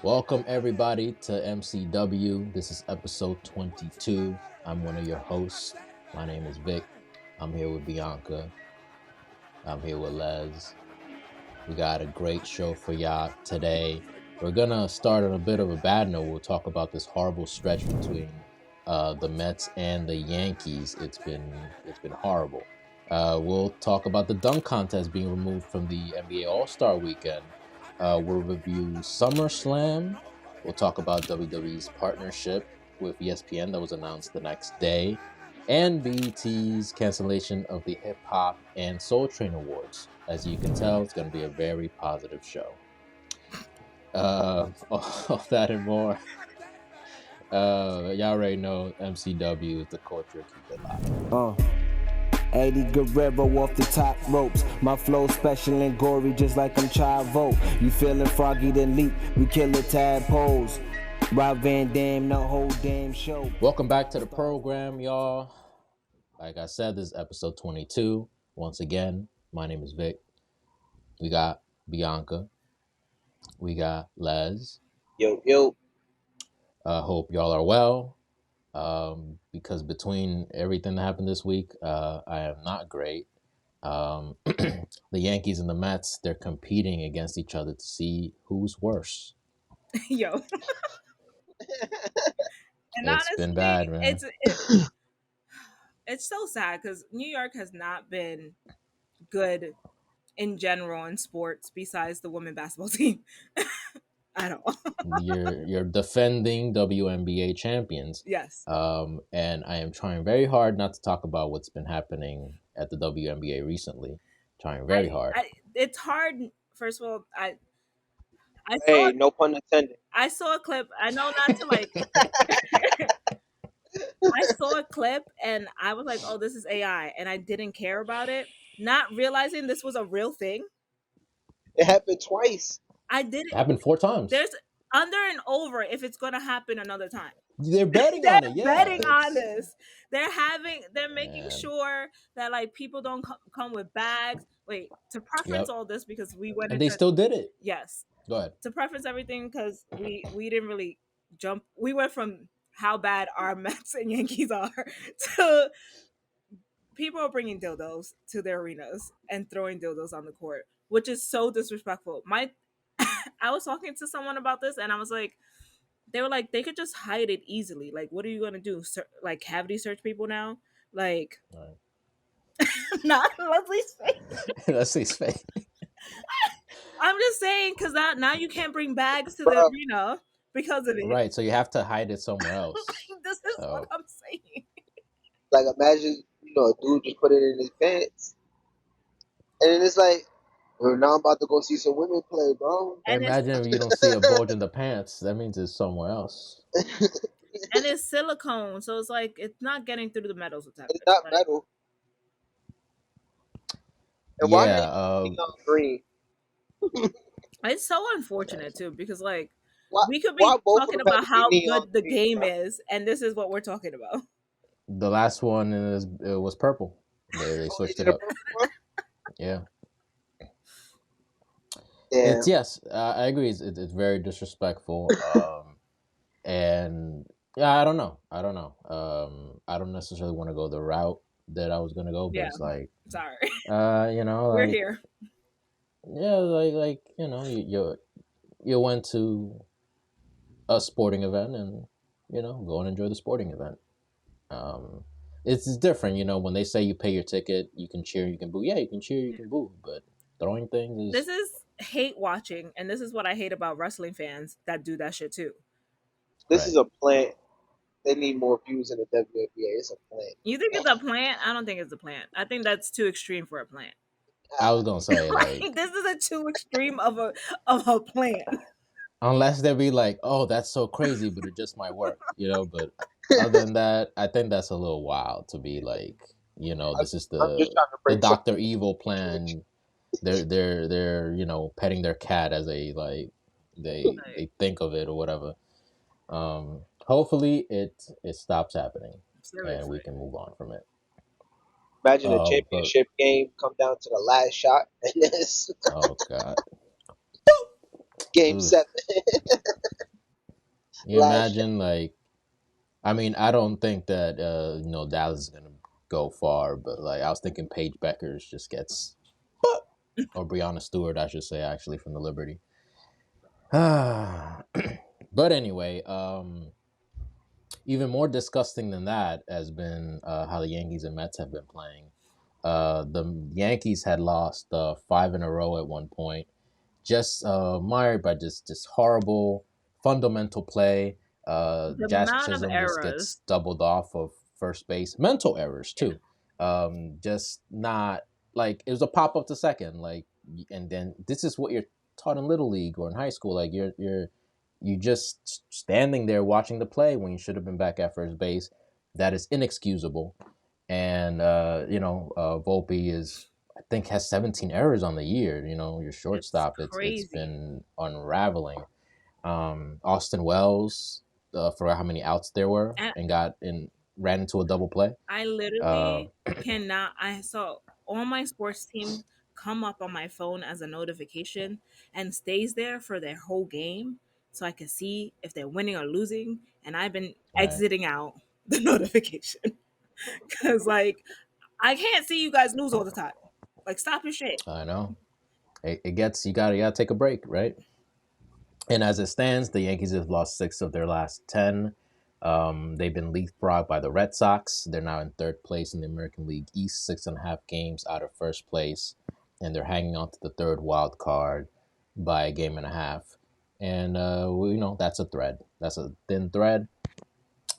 Welcome everybody to MCW. This is episode 22. I'm one of your hosts. My name is Vic. I'm here with Bianca. I'm here with Les. We got a great show for y'all today. We're gonna start on a bit of a bad note. We'll talk about this horrible stretch between the Mets and the Yankees. It's been horrible. We'll talk about the dunk contest being removed from the NBA All-Star Weekend. We'll review SummerSlam. We'll talk about WWE's partnership with ESPN that was announced the next day, and BET's cancellation of the Hip Hop and Soul Train Awards. As you can tell, it's going to be a very positive show. All that and more. Y'all already know MCW is the culture. Keep it locked. 80 Guerrero off the top ropes. My flow special and gory just like I'm Chavo. You feeling froggy then leap, we kill the tadpoles. Rob Van Dam, the whole damn show. Welcome back to the program, y'all. Like I said, this is episode 22. Once again, my name is Vic. We got Bianca. We got Les. Yo. Hope y'all are well. Because between everything that happened this week, I am not great. The Yankees and the Mets, they're competing against each other to see who's worse. Yo. And It's honestly, been bad, man. It's so sad because New York has not been good in general in sports besides the women's basketball team at all. You're defending WNBA champions. Yes. And I am trying very hard not to talk about what's been happening at the WNBA recently. Trying very hard. It's hard. First of all, I Hey, no pun intended. I saw a clip. I know not to like. I saw a clip and I was like, "Oh, this is AI," and I didn't care about it, not realizing this was a real thing. It happened twice. I didn't. It happened 4 times. There's under and over if it's going to happen another time. They're betting on it. Yeah, betting on this. They're making sure that like people don't come with bags. Wait, to preference all this because we went and they still did it. Yes. Go ahead. To preference everything because we didn't really jump. We went from how bad our Mets and Yankees are to people are bringing dildos to their arenas and throwing dildos on the court, which is so disrespectful. I was talking to someone about this and I was like, they were like, they could just hide it easily. Like, what are you going to do? Like, cavity search people now? Like, right. Not Leslie's face. Leslie's face. I'm just saying, because now you can't bring bags to the arena because of it. Right, so you have to hide it somewhere else. This is what I'm saying. Like, imagine, a dude just put it in his pants. And then it's like, well, now I'm about to go see some women play, bro. And imagine if you don't see a bulge in the pants. That means it's somewhere else. And it's silicone, so it's like, it's not getting through the metals. It's not metal. And why green? It's so unfortunate, too, because, like, we could be talking about how good the game is, and this is what we're talking about. The last one it was purple. They switched it up. Yeah. Yes, I agree. It's very disrespectful. And yeah, I don't know. I don't necessarily want to go the route that I was gonna go, but it's like, sorry. We're here. Yeah, like you went to a sporting event and go and enjoy the sporting event. It's different, when they say you pay your ticket, you can cheer, you can boo. Yeah, you can cheer, you can boo, but throwing things is... This is hate watching, and this is what I hate about wrestling fans that do that shit too. This is a plant. They need more views in the WNBA. It's a plant. You think it's a plant? I don't think it's a plant. I think that's too extreme for a plant. I was gonna say like this is a too extreme of a plant. Unless they be like, oh, that's so crazy, but it just might work, But other than that, I think that's a little wild to be like, this is the Dr. Evil plan. They're petting their cat as they think of it or whatever. Hopefully it stops happening. Seriously. And we can move on from it. Imagine a championship game come down to the last shot and this. Oh God. Game 7. You last imagine, like, I mean, I don't think that Dallas is gonna go far, but like I was thinking Paige Beckers just gets or Brianna Stewart, I should say, actually from the Liberty. But anyway, even more disgusting than that has been how the Yankees and Mets have been playing. The Yankees had lost 5 in a row at one point, just mired by just horrible fundamental play. The Jazz amount of Chisholm just gets errors. doubled off of first base. Mental errors Yeah, too. Just not like it was a pop up to second. Like, and then this is what you're taught in little league or in high school. Like you just standing there watching the play when you should have been back at first base. That is inexcusable. And Volpe is I think has 17 errors on the year. Your it's shortstop, it's crazy. been unraveling. Austin Wells, forgot how many outs there were, And and ran into a double play. I Uh, literally cannot. I saw all my sports team come up on my phone as a notification and stays there for their whole game so I can see if they're winning or losing. And I've been right, exiting out the notification because, like, I can't see you guys lose all the time. Like, stop your shit. I know it gets you gotta take a break, right? And as it stands, the Yankees have lost 6 of their last 10. They've been leapfrogged by the Red Sox. They're now in third place in the American League East, 6.5 games out of first place, and they're hanging on to the third wild card by a game and a half. And that's a thread. That's a thin thread.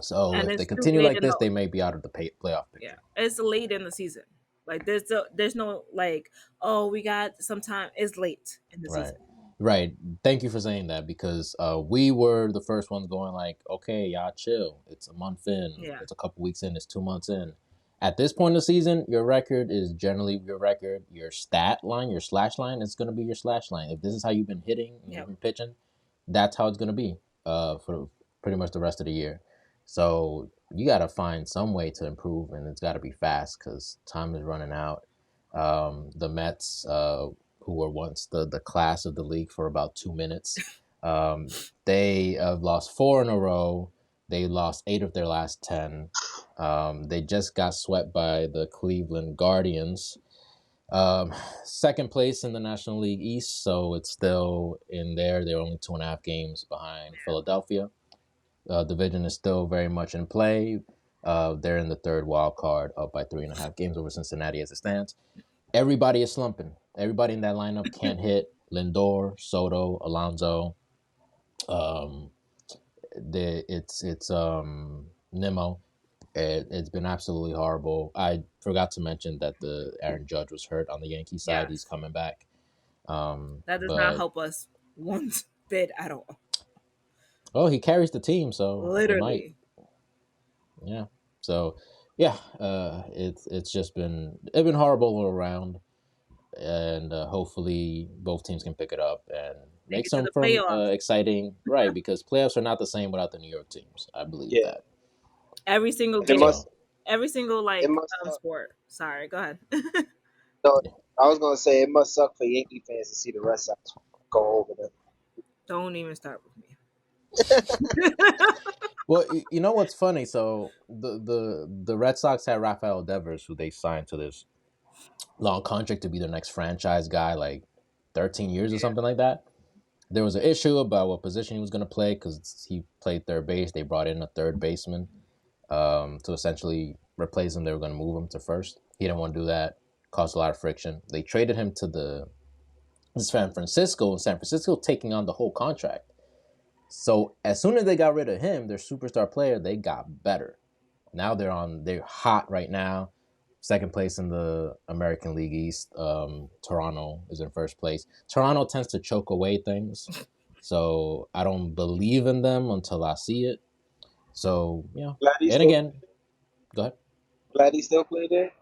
So And if they it's too continue late like in this, the they may be out of the playoff yeah. picture. It's late in the season. Like there's no like, oh, we got some time. It's late in the Right. season. Right. Thank you for saying that because we were the first ones going like, okay, y'all chill. It's a month in. Yeah. It's a couple weeks in. It's 2 months in. At this point in the season, your record is generally your record. Your stat line, your slash line is going to be your slash line. If this is how you've been hitting and you've Yep. been pitching, that's how it's going to be for pretty much the rest of the year. So you got to find some way to improve, and it's got to be fast because time is running out. The Mets, who were once the class of the league for about 2 minutes. They have lost 4 in a row. They lost 8 of their last 10. They just got swept by the Cleveland Guardians. Second place in the National League East, so it's still in there. They're only 2.5 games behind Philadelphia. Division is still very much in play. They're in the third wild card, up by 3.5 games over Cincinnati as it stands. Everybody is slumping. Everybody in that lineup can't hit. Lindor, Soto, Alonso. Um, it's Nimmo. It's been absolutely horrible. I forgot to mention that the Aaron Judge was hurt on the Yankee side. He's Yes. coming back. That does not But help us one bit at all. he carries the team, so it might. Literally. Yeah. So yeah, it's been horrible all around. And hopefully both teams can pick it up and Make make it to some the from playoffs. exciting, right? Because playoffs are not the same without the New York teams. I believe yeah, that. Every single and it game, must So every single it like must suck. sport. Sorry, go ahead. No, yeah. I was gonna say it must suck for Yankee fans to see the Red Sox go over them. Don't even start with me. Well, you know what's funny? So the Red Sox had Rafael Devers, who they signed to this long contract to be their next franchise guy, like 13 years or something like that. There was an issue about what position he was going to play because he played third base. They brought in a third baseman to essentially replace him. They were going to move him to first. He didn't want to do that. Caused a lot of friction. They traded him to the San Francisco, and San Francisco taking on the whole contract. So as soon as they got rid of him, their superstar player, they got better. Now they're hot right now. Second place in the American League East. Toronto is in first place. Toronto tends to choke away things, so I don't believe in them until I see it. So Glad he and still again, go ahead. glad he still played there.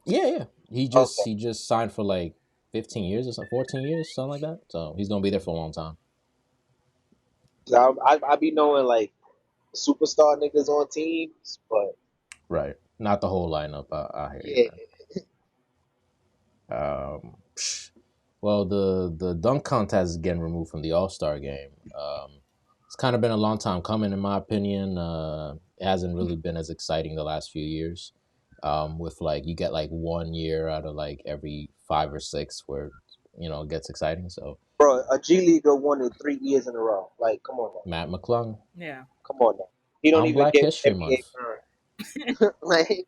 Yeah, yeah. He just Okay, he just signed for like 15 years or something, 14 years, something like that. So he's gonna be there for a long time. 'cause I be knowing like superstar niggas on teams, but Right. Not the whole lineup. I hear you, yeah, man. Well, the dunk contest is getting removed from the All Star game. it's kind of been a long time coming, in my opinion. It hasn't really been as exciting the last few years. With like you get like 1 year out of like every 5 or 6 where it gets exciting. So Bro, a G Leaguer won it 3 years in a row. Like, come on now. Matt McClung Yeah. Come on now. He don't on even Black get History NBA Month. burn. Like,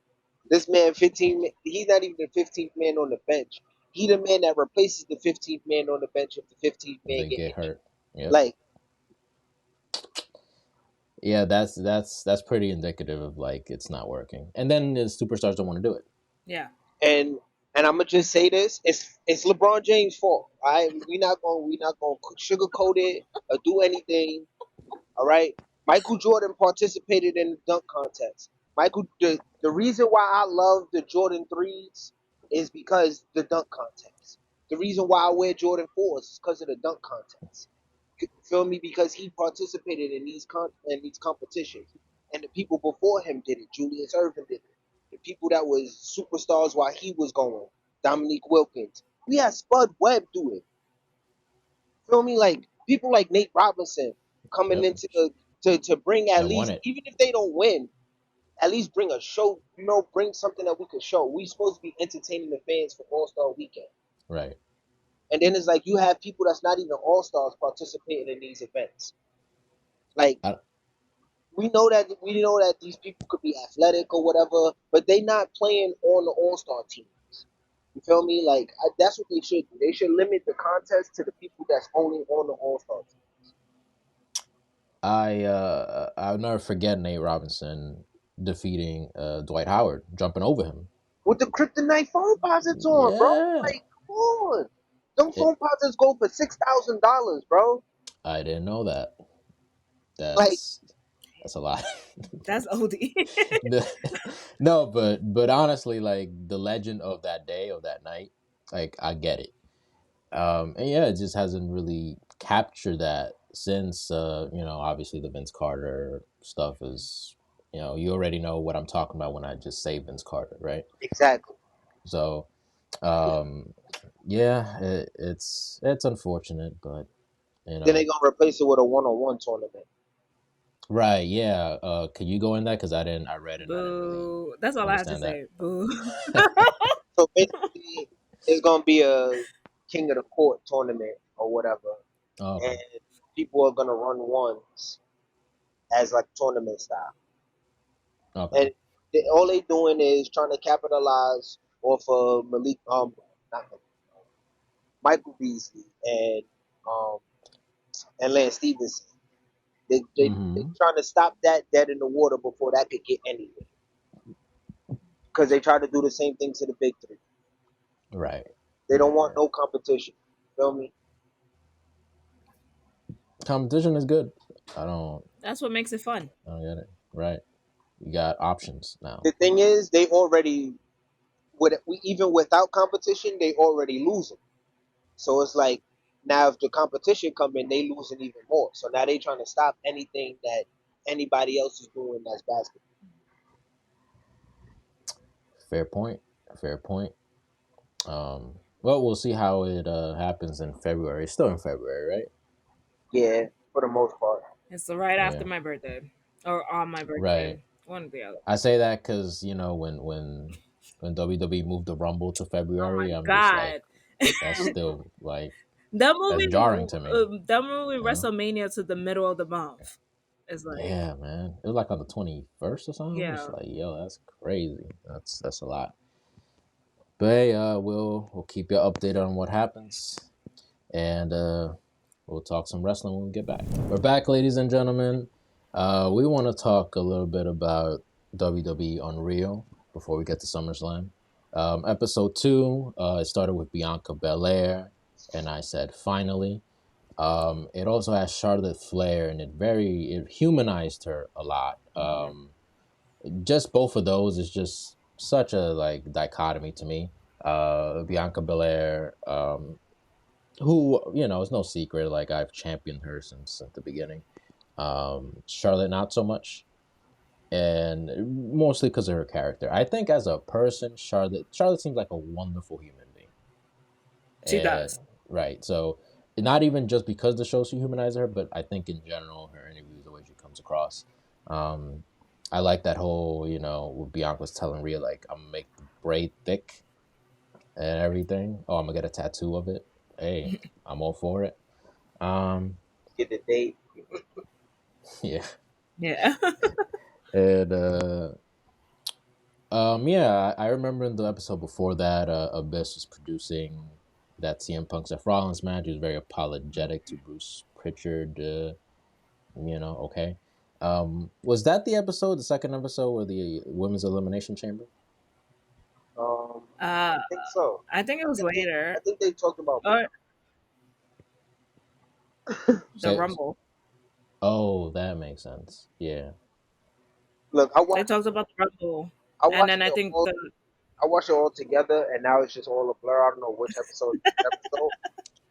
this man, 15, he's not even the 15th man on the bench. He the man that replaces the 15th man on the bench if the 15th man They get get injured. hurt. Yep. Like, Yeah, that's pretty indicative of like it's not working. And then the superstars don't want to do it. Yeah. and I'm gonna just say this: it's LeBron James' fault. All right, we not gonna sugarcoat it or do anything. All right, Michael Jordan participated in the dunk contest. The reason why I love the Jordan threes is because the dunk contest. The reason why I wear Jordan fours is because of the dunk contest. Feel me? Because he participated in these competitions, and the people before him did it. Julius Erving did it. The people that was superstars while he was going, Dominique Wilkins. We had Spud Webb do it. Feel me? Like people like Nate Robinson coming Yep. into the to bring at And won least, it. even if they don't win, at least bring a show. Bring something that we could show. We supposed to be entertaining the fans for All Star Weekend. Right. And then it's like you have people that's not even All Stars participating in these events. Like I, we know that these people could be athletic or whatever, but they not playing on the All Star teams. You feel me? Like that's what they should do. They should limit the contest to the people that's only on the All Star team. I'll never forget Nate Robinson defeating Dwight Howard, jumping over him. With the kryptonite phone posits on, bro. Yeah. Like, come on. Them It, phone posits go for $6,000, bro. I didn't know that. Like, That's a lot. That's OD. No, but honestly, like the legend of that day, of that night, like I get it. And yeah, it just hasn't really captured that since obviously the Vince Carter stuff is, you already know what I'm talking about when I just say Vince Carter, right? exactly. So yeah, it's unfortunate, but Then they gonna replace it with a one-on-one tournament. right, yeah. Could you go in that? Because I read it and I didn't really Boo. That's all I have to understand that. say. Boo. So basically, it's gonna be a King of the Court tournament or whatever, Oh, okay. and people are gonna run ones as like tournament style. Okay. And all they doing is trying to capitalize off of not Malik, Michael Beasley um and Lance Stevenson. They Mm-hmm. trying to stop that dead in the water before that could get anywhere. Because they try to do the same thing to the big three. Right. They don't want Right. no competition. Feel me? Competition is good. I don't That's what makes it fun. I don't get it. Right. You got options now. The thing is, they already even without competition, they already losing. So it's like now if the competition come in, they losing even more. So now they trying to stop anything that anybody else is doing that's basketball. Fair point. Fair point. Well, we'll see how it happens in February. It's still in February, right? Yeah, for the most part. It's right after Yeah. my birthday. Or on my Right. birthday. One or the other. I say that because when WWE moved the Rumble to Oh my February, I'm just like, god. that's still like That that's movie jarring to me. that movie You know? WrestleMania to the middle of the month. It's like, Yeah, man. It was like on the 21st or something. I'm just yeah. like, yo, that's crazy. That's a lot. But hey, we'll keep you updated on what happens, and we'll talk some wrestling when we get back. We're back, ladies and gentlemen. We want to talk a little bit about WWE Unreal before we get to SummerSlam. Episode 2, it started with Bianca Belair, and I said finally. It also has Charlotte Flair, and it humanized her a lot. Just both of those is just such a like dichotomy to me. Bianca Belair, who it's no secret, like I've championed her since at the beginning. Charlotte, not so much, and mostly because of her character. I think as a person, Charlotte seems like a wonderful human being. She And does. right, so not even just because the show humanized her, but I think in general her interviews, the way she comes across. I like that whole, what Bianca was telling Rhea, like, I'm gonna make the braid thick and everything. Oh, I'm gonna get a tattoo of it. Hey, I'm all for it. Get the date. Yeah. Yeah. And yeah, I remember in the episode before that, Abyss was producing that CM Punk Seth Rollins match. He was very apologetic to Bruce Pritchard. Okay. Was that the second episode, where the women's elimination chamber? I think so. I think it was later. I think they talked about The Rumble. Oh, that makes sense. Yeah. Look, They talked about the Rumble. I And then I think I watched it all together, and now it's just all a blur. I don't know which episode is which episode.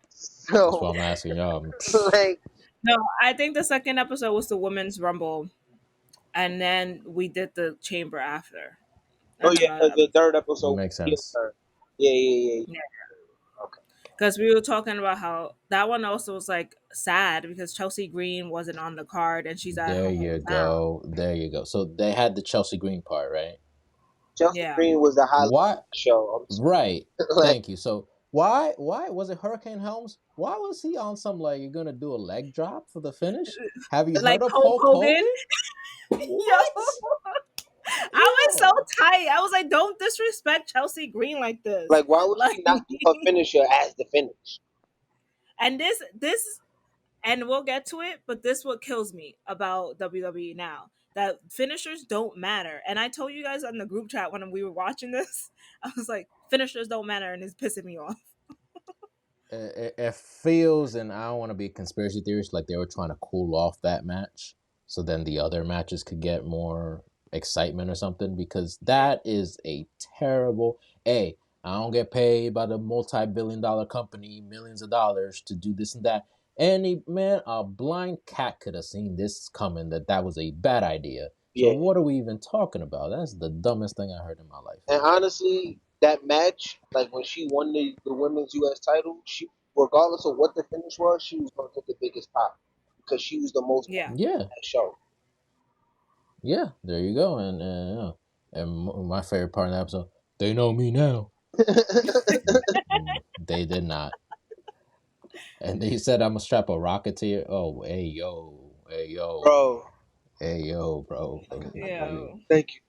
So That's what I'm asking y'all. like, no, I think the second episode was the women's Rumble, and then we did the chamber after. oh yeah, the third episode Makes sense. Yeah. Okay. Because we were talking about how that one also was like sad because Chelsea Green wasn't on the card and she's at her hometown. There you go. So they had the Chelsea Green part, right? Chelsea Green was the highlight of the show. Right. Thank you. So why was it Hurricane Helms? Why was he on some, like, you're gonna do a leg drop for the finish? Have you Like heard of Hulk Hogan? What? I was so tight. I was like, don't disrespect Chelsea Green like this. Like, why would she not do her finisher as the finish? And this, and we'll get to it, but this what kills me about WWE now. That finishers don't matter. And I told you guys on the group chat when we were watching this, I was like, finishers don't matter, and it's pissing me off. It feels, and I don't want to be a conspiracy theorist, like they were trying to cool off that match so then the other matches could get more excitement or something, because that is a terrible. I don't get paid by the multi-billion-dollar company millions of dollars to do this and that. A blind cat could have seen this coming, that was a bad idea. So what are we even talking about? That's the dumbest thing I heard in my life. And honestly, that match, like when she won the women's U.S. title, she, regardless of what the finish was, she was going to get the biggest pop because she was the most yeah that show. Yeah, there you go. And my favorite part of the episode, they know me now. They did not. And he said, I'm gonna strap a rocket to you. Oh, hey yo, bro. Hey yo, bro. Thank you.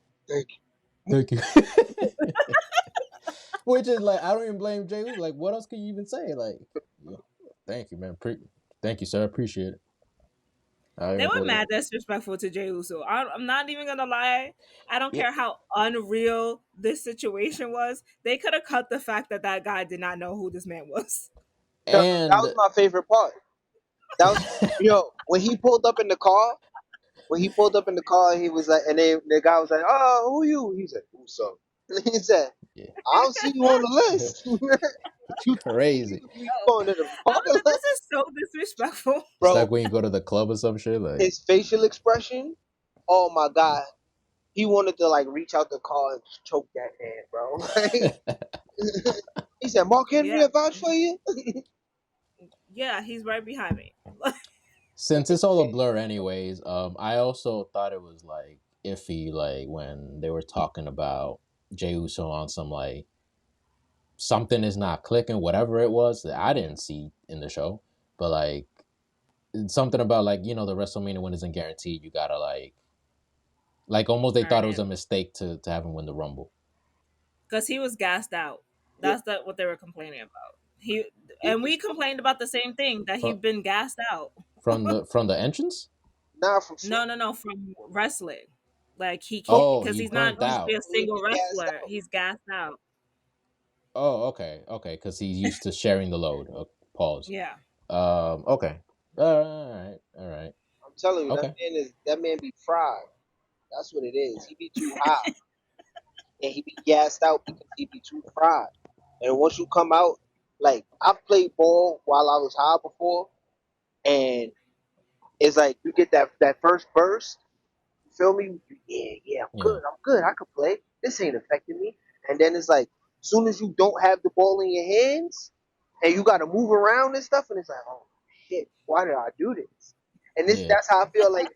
Which is like, I don't even blame Jay. Like, what else can you even say? Like, thank you, man. Thank you, sir. Appreciate it. They were mad disrespectful to Jey Uso. I'm not even gonna lie. I don't care how unreal this situation was. They could have cut the fact that guy did not know who this man was. And that was my favorite part. That was when he pulled up in the car. He was like, and then the guy was like, "Oh, who you?" He said, "Uso." He said, "I don't see you on the list." You crazy. Going to the this is so disrespectful, bro. It's like when you go to the club or some shit. Like, his facial expression, oh my god, he wanted to like reach out the car and choke that man, bro. He said, "Mark Henry, vouch for you." Yeah, he's right behind me. Since it's all a blur, anyways, I also thought it was like iffy, like when they were talking about Jey Uso on some like something is not clicking, whatever it was that I didn't see in the show, but like something about like, the WrestleMania win isn't guaranteed. You gotta like almost they thought it was a mistake to have him win the Rumble because he was gassed out. That's what they were complaining about. And we complained about the same thing, that he'd been gassed out from the entrance. No, from wrestling. Like he can't, because he's not out. Usually a single wrestler. He's gassed out. Oh, okay, because he's used to sharing the load. Pause. Yeah. Okay. All right. I'm telling you, that man be fried. That's what it is. He be too hot, and he be gassed out because he be too fried. And once you come out, like I've played ball while I was high before, and it's like you get that first burst. You feel me? Yeah, I'm good. I could play. This ain't affecting me. And then it's like, as soon as you don't have the ball in your hands, and you got to move around and stuff, and it's like, oh shit, why did I do this? And Yeah. that's how I feel like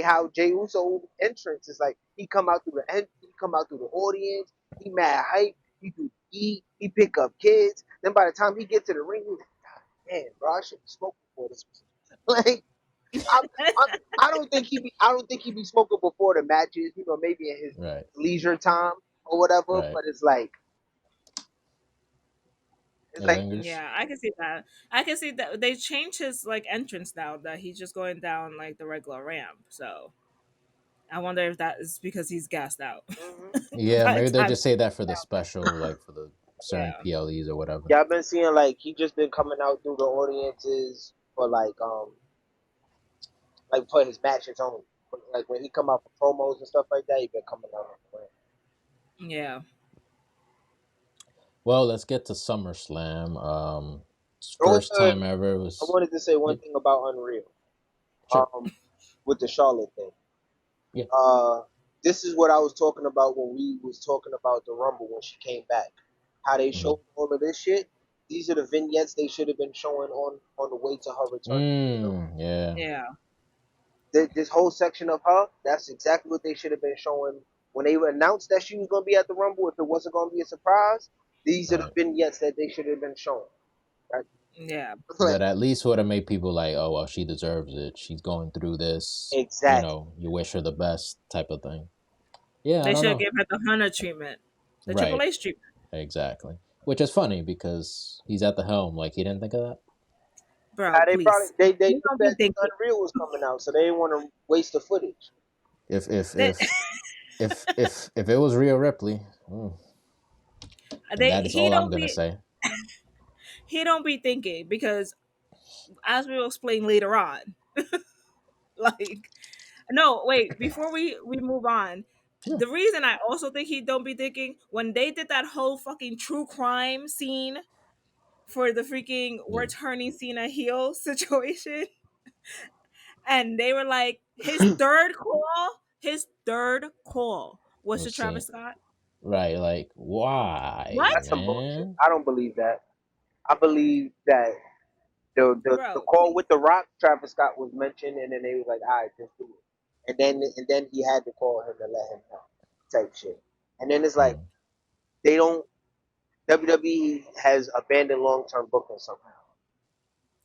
how Jey Uso entrance is like. He come out through he come out through the audience. He mad hype. He pick up kids. Then by the time he get to the ring, he's like, God damn, bro, I should have smoked before this. Like, I don't think he be smoking before the matches. You know, maybe in his Right. leisure time or whatever. Right. But it's like It lingers. Yeah, I can see that. I can see that they changed his like entrance now that he's just going down like the regular ramp. So I wonder if that is because he's gassed out. Yeah, By the maybe they time, just say that for the special, like for the certain yeah, PLEs or whatever. yeah, I've been seeing like he just been coming out through the audiences for like for his matches only. Like when he come out for promos and stuff like that, he been coming out on the ring. yeah. Well, let's get to SummerSlam. First Also, time ever I was. wanted to say one Yeah, thing about Unreal. sure. With the Charlotte thing. Yeah. This is what I was talking about when we was talking about the Rumble when she came back. How they showed all of this shit. These are the vignettes they should have been showing on the way to her return. Yeah. Yeah. This whole section of her, that's exactly what they should have been showing when they announced that she was going to be at the Rumble. If it wasn't going to be a surprise, these are the Right. vignettes that they should have been showing. Right? Yeah. That at least would have made people like, oh well, she deserves it. She's going through this. Exactly. You know, you wish her the best type of thing. Yeah, I They don't should have know. given her the Hunter treatment, the Right. Triple H treatment. Exactly. Which is funny because he's at the helm. Like he didn't think of that. Bro, They probably please. they You knew don't be that thinking. Unreal was coming out, so they didn't want to waste the footage. If They, it was Rhea Ripley, and that is he all I'm don't gonna be say. he don't be thinking because as we will explain later on, like no, wait, before we move on, Yeah. the reason I also think he don't be thinking when they did that whole fucking true crime scene for the freaking we're turning Cena heel situation, and they were like his third call was to Let's see. Travis Scott. Right, like why, What? That's some bullshit. man? I don't believe that. I believe that the Bro, call please. with the Rock, Travis Scott was mentioned, and then they was like, all right, just do it. And then he had to call him and let him know, type shit. And then it's like they don't. WWE has abandoned long term booking somehow.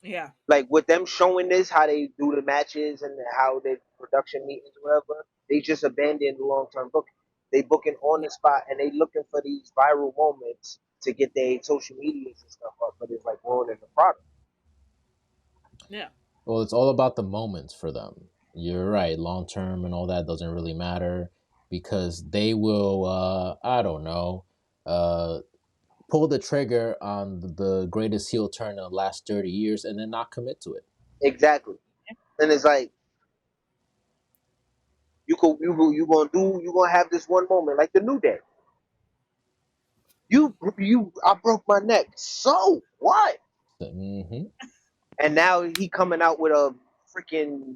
Yeah. Like with them showing this, how they do the matches and how they production meetings, or whatever, they just abandoned the long term booking. They booking on the spot and they looking for these viral moments to get their social medias and stuff up, but it's like ruining the product. Yeah. Well, it's all about the moments for them. You're right. Long term and all that doesn't really matter because they will. I don't know. Pull the trigger on the greatest heel turn in the last 30 years and then not commit to it. Exactly. And it's like you gonna have this one moment like the New Day. I broke my neck. So what? Mm-hmm. And now he coming out with a freaking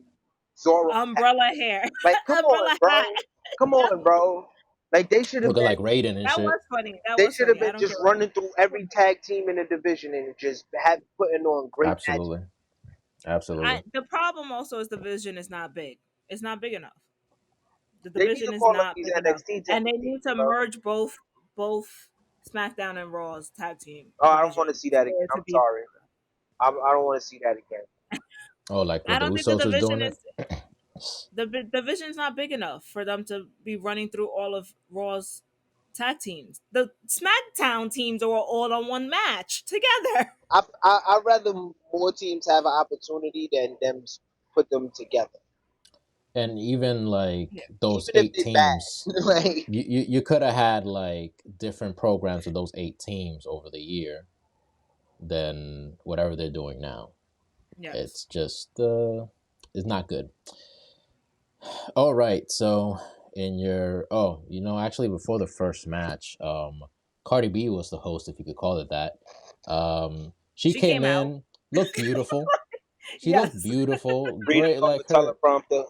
Zorro hat. Umbrella hair. Like, come on, Umbrella hat. bro. Come on, bro. Like they should have Looking like been. Raiden and That shit. was funny. That They was should have funny. I been don't just care what running through every tag team in the division and just putting on great matches. Absolutely. Absolutely. the problem also is the division is not big. It's not big enough. The They need division to is call up not these big enough, NXT tag and they teams, need to bro. merge both SmackDown and Raw's tag team Oh, I don't division want to see that again. for it to I'm be. sorry. I don't want to see that again. Oh, like I with the don't think the Usos is division doing it? is the division is not big enough for them to be running through all of Raw's tag teams. The SmackDown teams are all on one match together. I'd rather more teams have an opportunity than them put them together. And even like Yeah. those Even if 8 they're teams, bad. Like, you could have had like different programs with those 8 teams over the year than whatever they're doing now. Yes. It's just it's not good. All right, so in your actually before the first match, Cardi B was the host, if you could call it that. She She came came out. in, looked beautiful. She looked Yes. beautiful, reading great. from Like the her, teleprompter.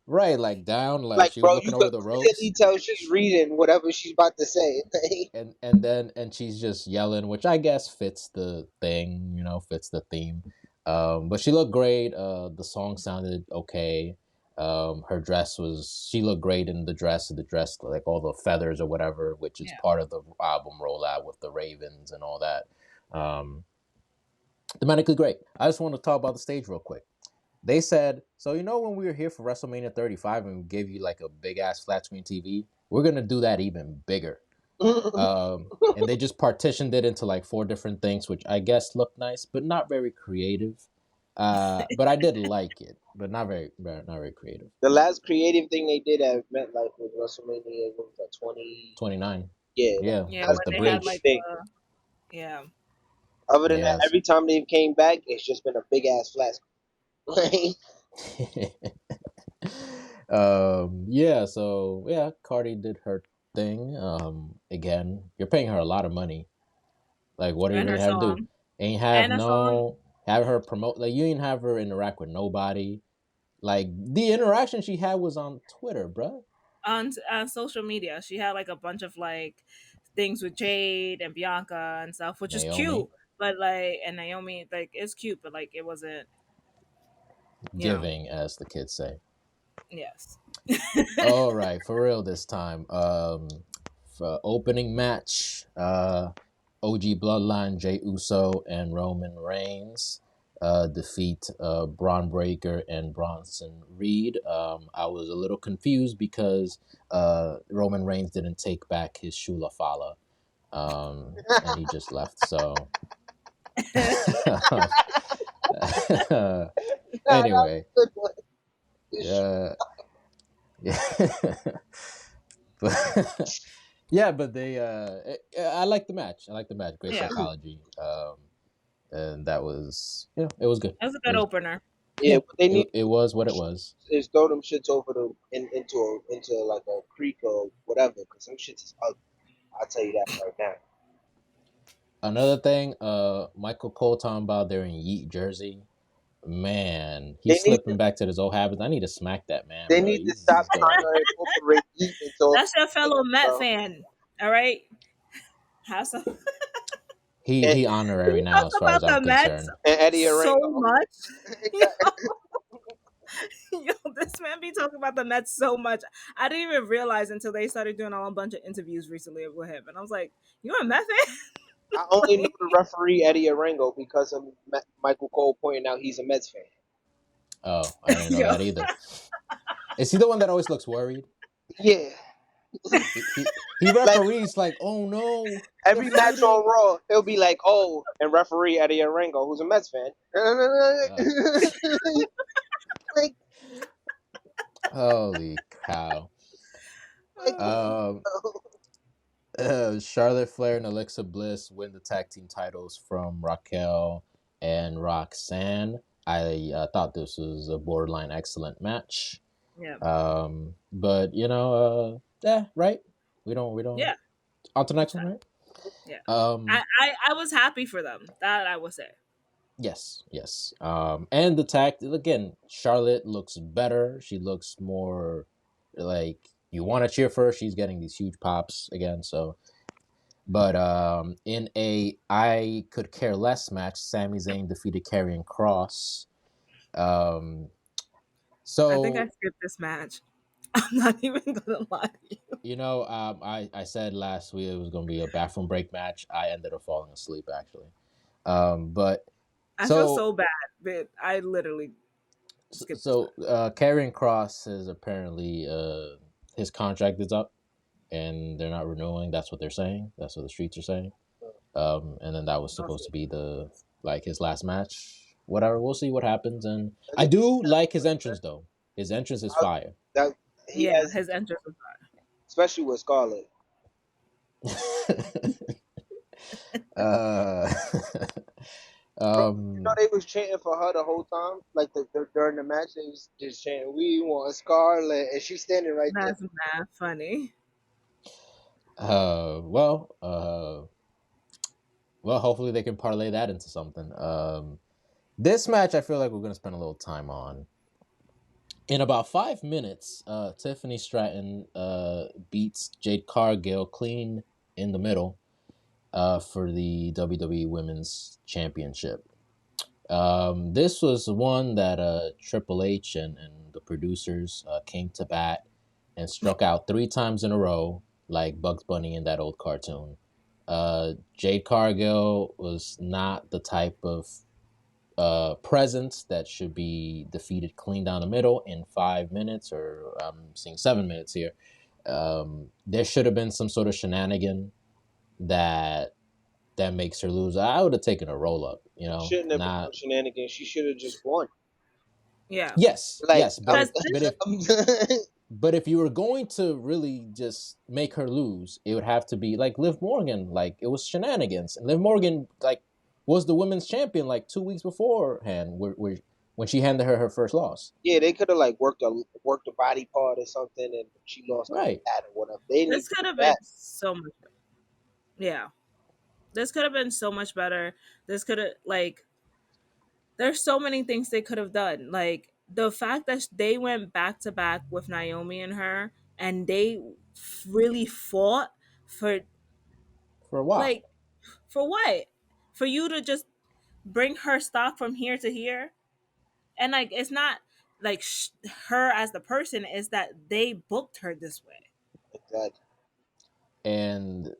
right, like down, like Like, she was bro, you looking over could the ropes. clearly tell she's reading whatever she's about to say. And she's just yelling, which I guess fits the thing, fits the theme. But she looked great. The song sounded okay. Her dress she looked great in the dress. The dress, like all the feathers or whatever, which is Yeah. part of the album rollout with the ravens and all that. Thematically great. I just want to talk about the stage real quick. They said, so when we were here for WrestleMania 35 and we gave you like a big ass flat screen TV, we're gonna do that even bigger. And they just partitioned it into like 4 different things, which I guess looked nice, but not very creative. But I did like it, but not very creative. The last creative thing they did at MetLife was WrestleMania, what was that, 20? 29. Yeah, Yeah, Yeah, that's with when the they had creative bridge. like thing. yeah. Other than that, Yes. every time they came back, it's just been a big ass flat screen. Yeah, so yeah, Cardi did her thing. Again, you're paying her a lot of money. Like, what do you And her really have to do? song. Ain't And a song have her promote, like, you ain't have her interact with nobody. Like, the interaction she had was on Twitter, bruh. on social media. She had like a bunch of like things with Jade and Bianca and stuff, which is cute. Naomi, But like, and Naomi, like, it's cute, but like, it wasn't, you know, giving, as the kids say. yes. All right, for real this time. For opening match, OG Bloodline, Jey Uso and Roman Reigns defeat Braun Breaker and Bronson Reed. I was a little confused because Roman Reigns didn't take back his Shula Fala, and he just left. So Nah, that was anyway, a good one. yeah, yeah. But yeah, but I like the match. I like the match. Great Yeah, psychology. And that was, it was good. that was a It good was, opener. Yeah, yeah, what they it, need it was what it was. is throw them shits over into like a creek or whatever, because some shits is ugly. I'll tell you that right now. Another thing, Michael Cole talking about they're in Yeet jersey. Man, They he's need slipping back to his old habits. I need to smack that man, they bro. need to He's stop he's going. trying to incorporate heat into all That's your these fellow things, Met bro. fan. All right, have some. He And, he honorary now, Talk as far as about I'm the Mets concerned. and Eddie so Arango. much. Yo, this man be talking about the Mets so much. I didn't even realize until they started doing a bunch of interviews recently with him, and I was like, "You a Met fan?" I only know Like, the referee Eddie Arango because of Michael Cole pointing out he's a Mets fan. Oh, I didn't know yo, that either. Is he the one that always looks worried? Yeah, He like referees like, oh no, they're every match fighting. on Raw, he'll be like, "Oh," and referee Eddie Arango, who's a Mets fan. Uh, like, Holy cow. like, Um, Charlotte Flair and Alexa Bliss win the tag team titles from Raquel and Roxanne. I thought this was a borderline excellent match. yeah, But yeah, right. We don't. yeah, On to the next that's one, fine. right? Yeah, Um, I was happy for them. That I will say. yes, yes. And the tag again. Charlotte looks better. She looks more like you want to cheer for her. She's getting these huge pops again. So, but in a I could care less match, Sami Zayn defeated Karrion Cross. Um, I think I so skipped this match. I'm not even gonna lie to you. I said last week it was going to be a bathroom break match. I ended up falling asleep actually. But I feel so so bad, but I literally so, skipped this so match. Karrion Cross is apparently his contract is up and they're not renewing. That's what they're saying. That's what the streets are saying. And then that was I'll supposed see. to be the like his last match. Whatever, we'll see what happens. And I I think do like his entrance though. His entrance is fire. that he Yeah, has, his entrance was especially with Scarlett. uh, Bro, um, they was chanting for her the whole time. Like during the match, they was just chanting, "We want Scarlett," and she's standing right there. that's mad funny. well, well, hopefully they can parlay that into something. This match, I feel like we're gonna spend a little time on. In about 5 minutes, Tiffany Stratton beats Jade Cargill clean in the middle for the WWE Women's Championship. This was one that Triple H and the producers came to bat and struck out 3 times in a row, like Bugs Bunny in that old cartoon. Jade Cargill was not the type of presence that should be defeated clean down the middle in 5 minutes, or I'm seeing 7 minutes here. There should have been some sort of shenanigan that makes her lose. I would have taken a roll up, Shouldn't have been no not. shenanigans. She should have just won. Yeah. Yes, Like, yes, but Because if you were going to really just make her lose, it would have to be like Liv Morgan. Like, it was shenanigans. And Liv Morgan, like, was the women's champion like 2 weeks beforehand, when she handed her first loss. yeah, they could have like worked a body part or something, and she lost Right. that or whatever. They didn't this even could do have that. been so much. Yeah, this could have been so much better. This could have like. There's so many things they could have done. Like the fact that they went back to back with Naomi and her, and they really fought for For a while. like for what? For you to just bring her stock from here to here, and like it's not like her as the person, is that they booked her this way. Exactly. And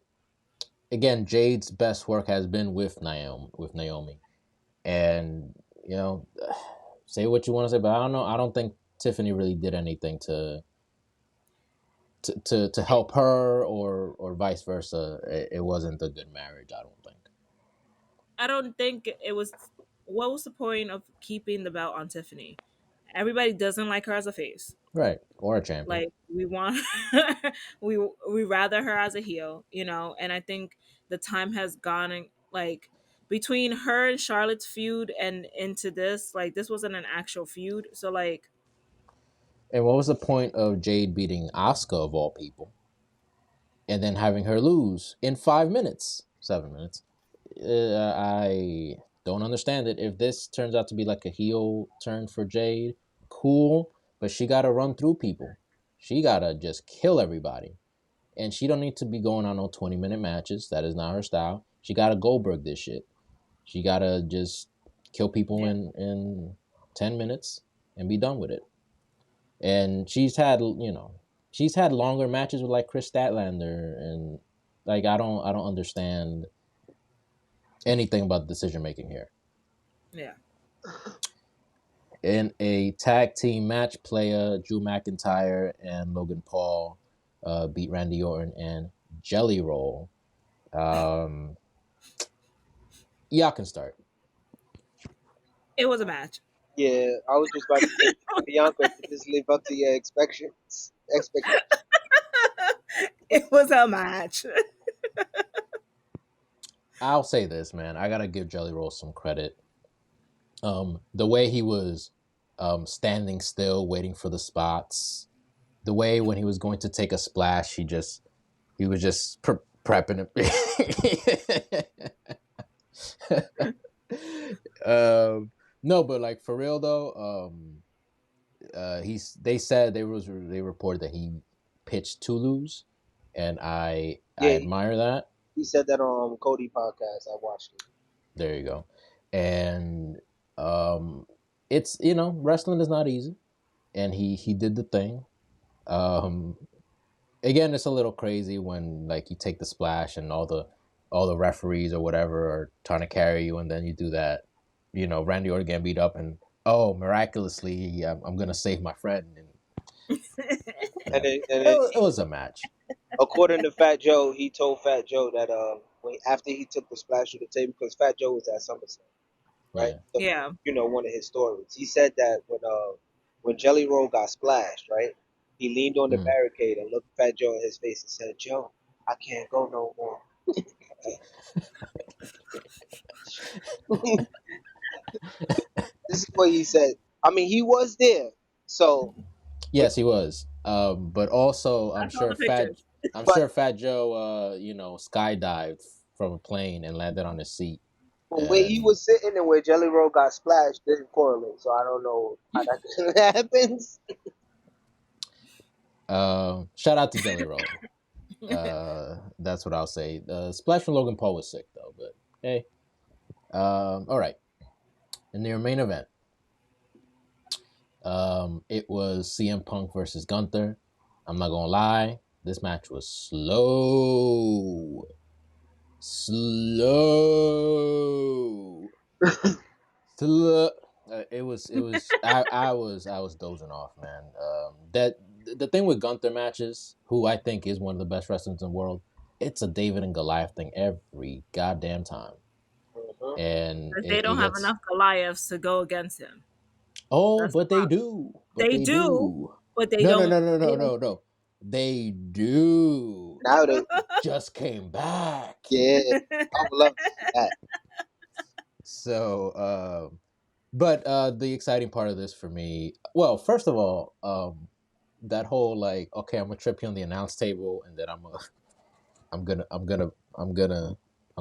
again, Jade's best work has been with Naomi. And, say what you want to say, but I don't know. I don't think Tiffany really did anything to help her, or vice versa. It wasn't a good marriage, I don't think. I don't think it was. What was the point of keeping the belt on Tiffany? Everybody doesn't like her as a face. Right. Or a champion. Like we want, we rather her as a heel, And I think the time has gone, and like between her and Charlotte's feud and into this, like this wasn't an actual feud. So like, And what was the point of Jade beating Asuka, of all people, and then having her lose in 5 minutes, 7 minutes? I don't understand it. If this turns out to be like a heel turn for Jade, cool. But she got to run through people. She got to just kill everybody. And she don't need to be going on no 20-minute matches. That is not her style. She got to Goldberg this shit. She got to just kill people in 10 minutes and be done with it. And she's had longer matches with like Chris Statlander, and like I don't understand anything about the decision making here. yeah, In a tag team match, Drew McIntyre and Logan Paul beat Randy Orton and Jelly Roll. Y'all can start. it was a match. Yeah, I was just about to say, Bianca, did this live up to your expectations? It was a match. I'll say this, man. I gotta give Jelly Roll some credit. The way he was standing still, waiting for the spots. The way when he was going to take a splash, he was just prepping it. No, but like for real though, they reported that he pitched to lose, and I admire that. He said that on Cody podcast. I watched it. There you go. And it's wrestling is not easy, and he did the thing. Again, it's a little crazy when like you take the splash and all the referees or whatever are trying to carry you, and then you do that. Randy Orton getting beat up, and miraculously, I'm gonna save my friend. And it was a match. According to Fat Joe, he told Fat Joe that after he took the splash to the table, because Fat Joe was at SummerSlam, right? Yeah. So, one of his stories. He said that when Jelly Roll got splashed, right? He leaned on the barricade and looked Fat Joe in his face and said, "Joe, I can't go no more." This is what he said. I mean, he was there, so yes, he was. But also, I'm sure Fat Joe, skydived from a plane and landed on his seat. But where he was sitting and where Jelly Roll got splashed didn't correlate, so I don't know how that happens. Shout out to Jelly Roll. That's what I'll say. Splash from Logan Paul was sick though, but hey. All right. In their main event, it was CM Punk versus Gunther. I'm not gonna lie, this match was slow. It was. I was dozing off, man. That the thing with Gunther matches, who I think is one of the best wrestlers in the world, it's a David and Goliath thing every goddamn time, and Because they it don't have gets. enough Goliaths to go against him. Oh, That's the but they problem. do. But They they do, do. but they No, no, don't. no, no, They no, no, no. They do. Now they, Just came back. yeah, I would love to see that. So, but the exciting part of this for me, well, first of all, that whole like, okay, I'm gonna trip you on the announce table, and then I'm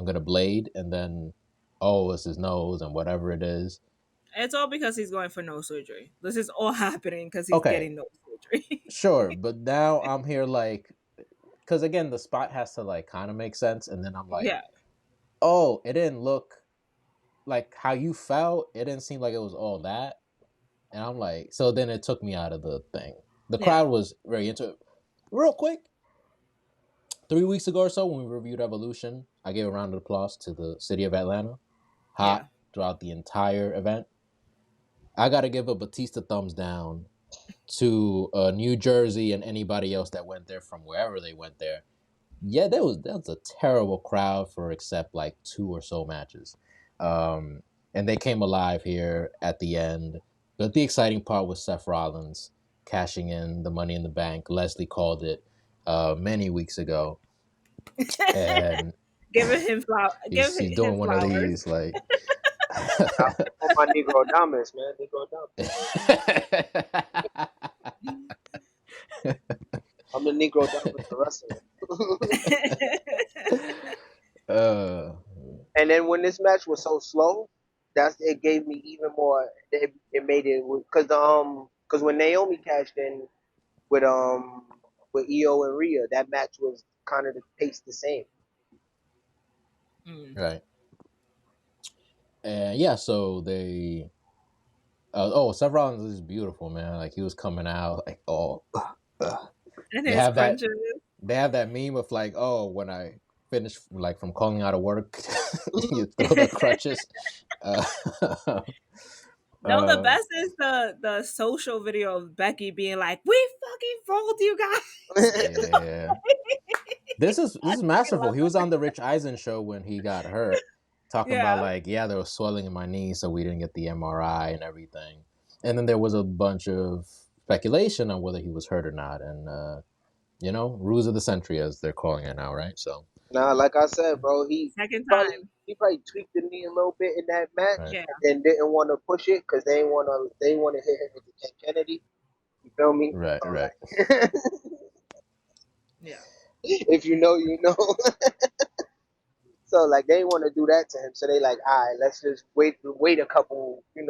gonna blade, and then, oh, it's his nose and whatever it is. It's all because he's going for nose surgery. This is all happening because he's Okay, getting nose surgery. sure, but now I'm here like, because again, the spot has to like kind of make sense, and then I'm like, Yeah. oh, it didn't look like how you felt. It didn't seem like it was all that. And I'm like, so then it took me out of the thing. The Yeah. crowd was very into it. Real quick, 3 weeks ago or so, when we reviewed Evolution, I gave a round of applause to the city of Atlanta. Hot Yeah. throughout the entire event. I got to give a Batista thumbs down to New Jersey and anybody else that went there from wherever they went there. Yeah, that was a terrible crowd for except like 2 or so matches. And they came alive here at the end. But the exciting part was Seth Rollins cashing in the Money in the Bank. Leslie called it many weeks ago, and Giving him he's him doing one of flowers. these like. For my Negro Dominus, man, Negro Dominus. I'm the Negro Dominus of wrestling. And then when this match was so slow, it gave me even more. It made it because when Naomi cashed in with Io and Rhea, that match was kind of the pace the same. Right. And yeah, so they. Oh, Seth Rollins is beautiful, man. Like he was coming out, like And they his have that. crunches. They have that meme of like, oh, when I finish like from calling out of work, you throw the crutches. No, the best is the social video of Becky being like, "We fucking fooled you guys." Yeah, this is masterful. He was on the Rich Eisen show when he got hurt, talking about Yeah. like, yeah, there was swelling in my knee, so we didn't get the MRI and everything. And then there was a bunch of speculation on whether he was hurt or not, and ruse of the century as they're calling it now, right? So. Nah, like I said, bro, Second probably time. he probably tweaked the knee a little bit in that match, Right. Yeah. and then didn't want to push it because they didn't want to hit him with the Ken Kennedy. You feel me? Right, right. Yeah. If you know, you know. So like they want to do that to him. So they like, all right, let's just wait a couple, and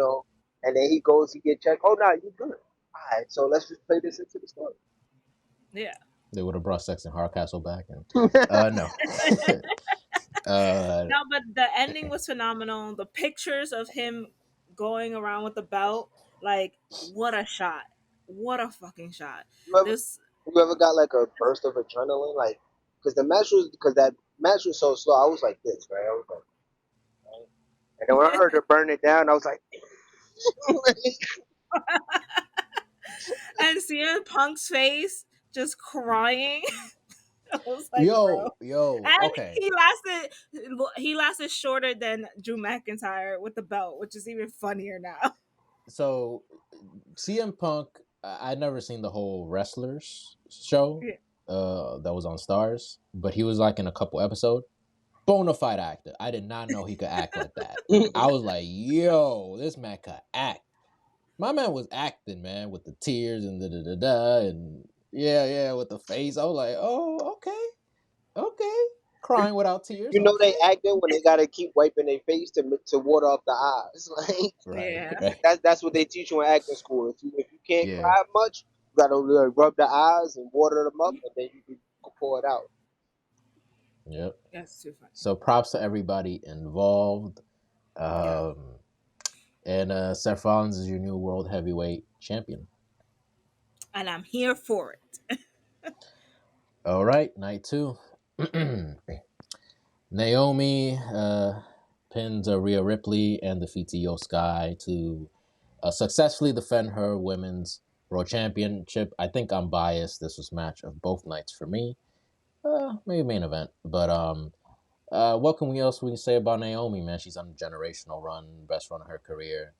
then he goes, he get checked. Oh no, you good. All right, so let's just play this into the story. Yeah. They would have brought Sexton Hardcastle back, and no. No, but the ending was phenomenal. The pictures of him going around with the belt, like, what a shot. What a fucking shot. You ever, This you ever got like a burst of adrenaline, like because that match was so slow. I was like this, right? I was like, right? And then when I heard her burn it down, I was like, and CM Punk's face just crying. I was like, bro. yo, And okay. he lasted shorter than Drew McIntyre with the belt, which is even funnier now. So, CM Punk, I'd never seen the whole Wrestlers show Yeah. that was on Stars, but he was like in a couple episodes. Bona fide actor. I did not know he could act like that. I was like, yo, this man could act. My man was acting, man, with the tears and and yeah, with the face. I was like, oh, okay, crying without tears. You know they Okay. acting when they gotta keep wiping their face to water off the eyes. Like Right. Yeah. Right. that's what they teach you in acting school. If you can't Yeah. cry much, you gotta rub the eyes and water them up, and then you can pour it out. Yep. That's too funny. So props to everybody involved. Yeah. And Seth Rollins is your new world heavyweight champion. And I'm here for it. All right, night 2. Naomi pins Rhea Ripley and defeats Io Sky to successfully defend her women's world championship. I think I'm biased. This was match of both nights for me. Maybe main event, but what can we say about Naomi, man? She's on a generational run, best run of her career.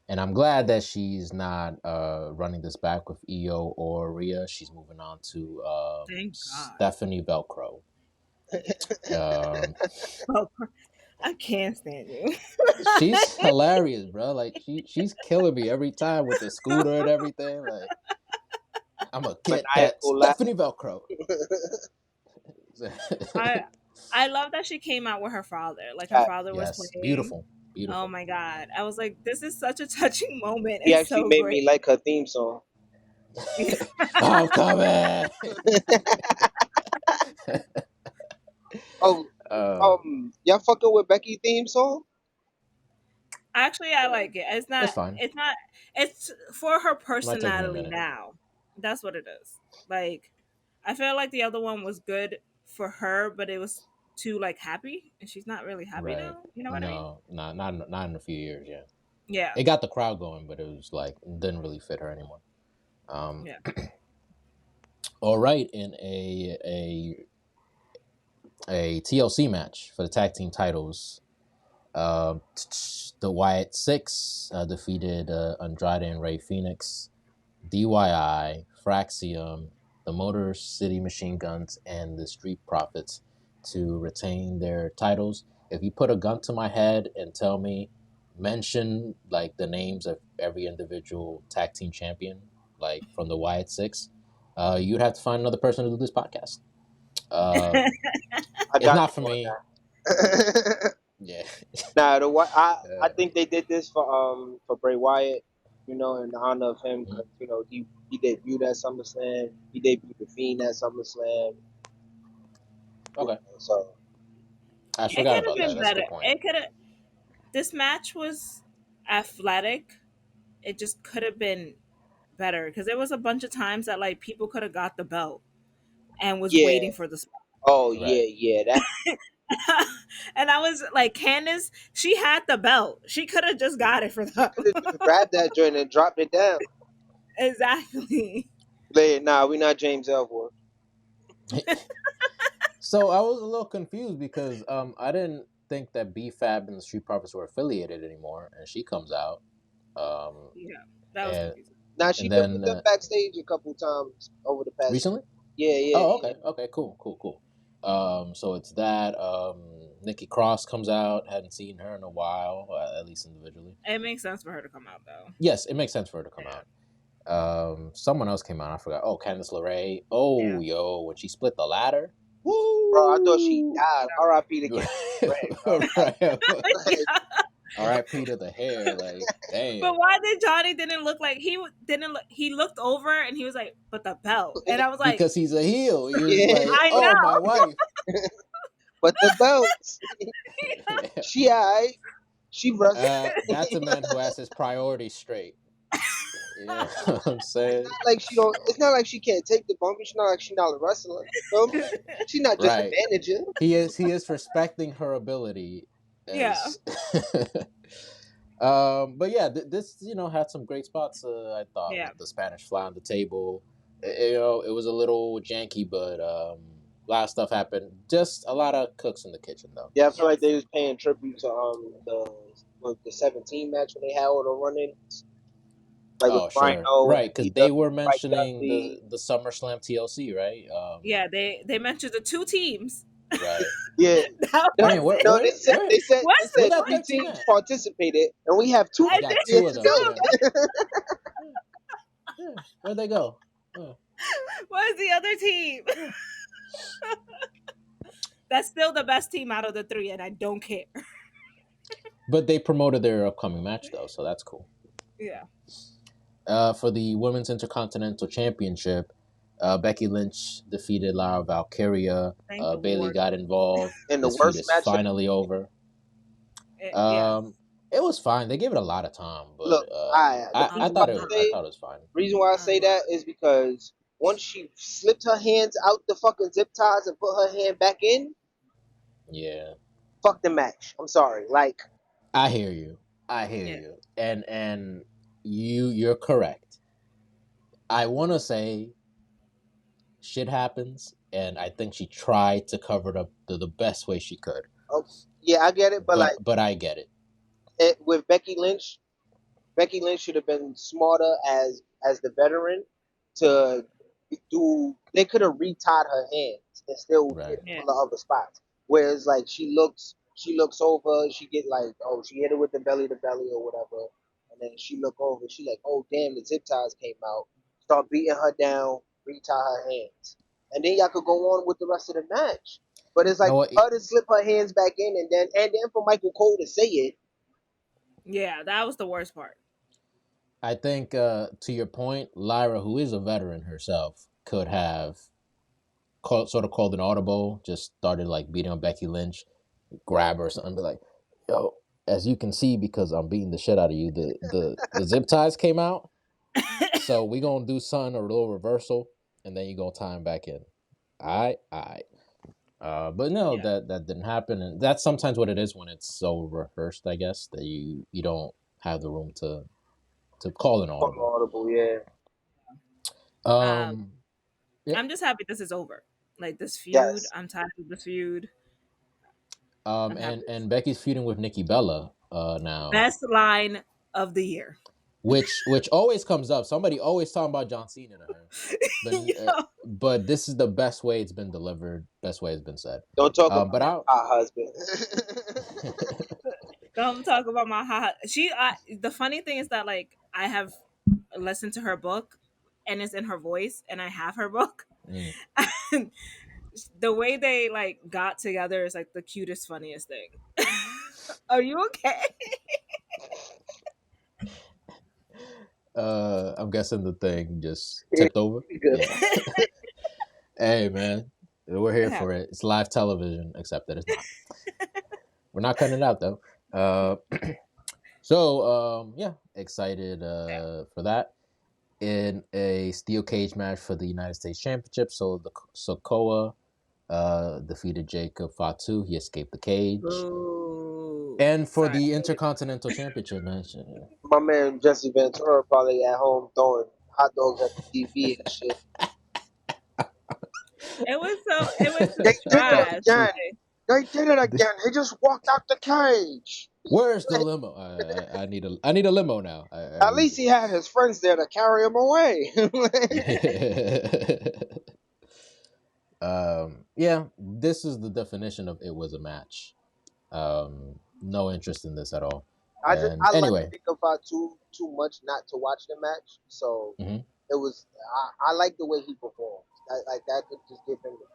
And I'm glad that she's not running this back with Io or Rhea. She's moving on to Thank God. Stephanie Velcro. I can't stand you. She's hilarious, bro. Like she's killing me every time with the scooter and everything. Like I'm gonna get that Stephanie Velcro. I love that she came out with her father. Like her father was playing. Beautiful. Oh my God. I was like, this is such a touching moment. He It's actually so made great. me like her theme song. I'm coming. Y'all fucking with Becky theme song? Actually, I like it. It's not. It's fine. It's not. It's for her Might take me a personality minute. now. That's what it is. Like, I feel like the other one was good for her, but it was too like happy, and she's not really happy now. You know what I mean? No, not in a few years. Yeah. Yeah. It got the crowd going, but it was like it didn't really fit her anymore. Yeah. All right, in a TLC match for the tag team titles, the Wyatt Six defeated Andrade and Rey Fenix, DIY, Fraxium, the Motor City Machine Guns, and the Street Profits to retain their titles. If you put a gun to my head and tell me, mention like the names of every individual tag team champion, like from the Wyatt Six, you'd have to find another person to do this podcast. It's not for me. Yeah. Nah, I think they did this for Bray Wyatt, you know, in honor of him, because you know he debuted at SummerSlam, he debuted the Fiend at SummerSlam. Okay. So I forgot about that. That's better. a good point. It could have. This match was athletic. It just could have been better because there was a bunch of times that like people could have got the belt and was waiting for the spot. Oh Right. yeah, that. And I was like, Candace, she had the belt. She could have just got it for them. Grabbed that joint and dropped it down. Exactly. Nah, we not James Ellsworth. So I was a little confused because I didn't think that B-Fab and the Street Profits were affiliated anymore, and she comes out. Yeah, that was confusing. Now she been with them backstage a couple times over the past. Recently? Yeah. Oh, okay. Yeah. Okay, cool. So it's that. Nikki Cross comes out. Hadn't seen her in a while, at least individually. It makes sense for her to come out, though. Yes, it makes sense for her to come out. Someone else came out. I forgot. Oh, Candice LeRae. Oh, yo, when she split the ladder. Woo! Bro, I thought she died. R.I.P. to Candice LeRae. R.I.P. to the hair. Like, damn. But why did Johnny didn't look like he didn't? He looked over and he was like, "But the belt," and I was like, because he's a heel. He was like, I know. my wife. But the belts. She alright. She wrestled. That's a man who has his priorities straight. You know what I'm saying? It's not like she can't take the bump. It's not like she's not a wrestler. She's not just a manager. He is respecting her ability. Yeah. But yeah, this had some great spots. I thought the Spanish fly on the table. It was a little janky, but a lot of stuff happened. Just a lot of cooks in the kitchen, though. Yeah, I feel like they was paying tribute to the 17 match when they had all the run-ins. Like sure. Right, because they were mentioning the SummerSlam TLC, right? Yeah, they mentioned the two teams. Right. Yeah. They said 3 teams participated, and we have 2. Got 2 of them. Where'd they go? Where's the other team? That's still the best team out of the three, and I don't care. But they promoted their upcoming match though, so that's cool. Yeah. For the Women's Intercontinental Championship, Becky Lynch defeated Lara Valkyria. Thank the Bailey Lord. got involved. And the This feud worst is match. finally over. Yeah. It was fine. They gave it a lot of time, but Look, I thought it was fine. Reason why I say that is because once she slipped her hands out the fucking zip ties and put her hand back in, Yeah, fuck the match. I'm sorry. Like, I hear you. And you're correct. I want to say shit happens, and I think she tried to cover it up the best way she could. yeah, I get it, But I get it. With Becky Lynch should have been smarter as the veteran to do. They could have retied her hands and still Right. hit the other spots. Whereas like she looks over, she get like, oh, she hit her with the belly to belly or whatever, and then she look over, she like, oh damn, the zip ties came out. Start beating her down, retie her hands, and then y'all could go on with the rest of the match. But it's like her to slip her hands back in, and then for Michael Cole to say it. Yeah, that was the worst part. I think to your point, Lyra, who is a veteran herself, could have sort of called an audible, just started like beating on Becky Lynch, grab her or something, be like, yo, as you can see, because I'm beating the shit out of you, the zip ties came out. So we gonna do something, a little reversal, and then you gonna tie him back in. All right. But no, that didn't happen, and that's sometimes what it is when it's so rehearsed, I guess, that you don't have the room to call an audible. Yeah. I'm just happy this is over. Like this feud, yes. I'm tired of this feud. And Becky's feuding with Nikki Bella now. Best line of the year. Which always comes up. Somebody always talking about John Cena to her. But this is the best way it's been delivered. Best way it's been said. Don't talk about my husband. Don't talk about my hot. The funny thing is that like I have listened to her book, and it's in her voice, and I have her book. And the way they like got together is like the cutest, funniest thing. Are you okay? I'm guessing the thing just tipped over. Yeah. Hey man, we're here for it. It's live television, except that it's not. We're not cutting it out though. So excited for that. In a steel cage match for the United States Championship, so the Sokoa defeated Jacob Fatu. He escaped the cage. Ooh, and for the Intercontinental Championship match, my man Jesse Ventura probably at home throwing hot dogs at the TV and shit. It was trash. They did it again. He just walked out the cage. Where's the limo? I need a limo now. At least he had his friends there to carry him away. This is the definition of it was a match. No interest in this at all. I like to think about too much not to watch the match. So it was. I like the way he performed. Like that could just give him the.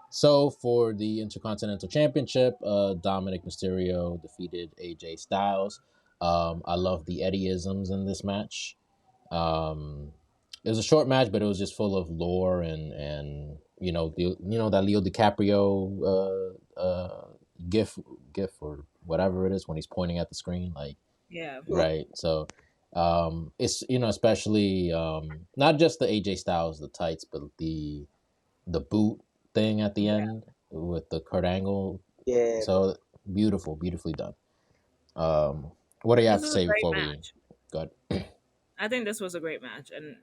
So for the Intercontinental Championship, Dominic Mysterio defeated AJ Styles. I love the Eddie-isms in this match. It was a short match, but it was just full of lore and that Leo DiCaprio gif or whatever it is when he's pointing at the screen, like right. So it's especially not just the AJ Styles, the tights, but the boot thing at the end with the Kurt Angle. Yeah. So beautifully done. What do you have to say before we go ahead? I think this was a great match and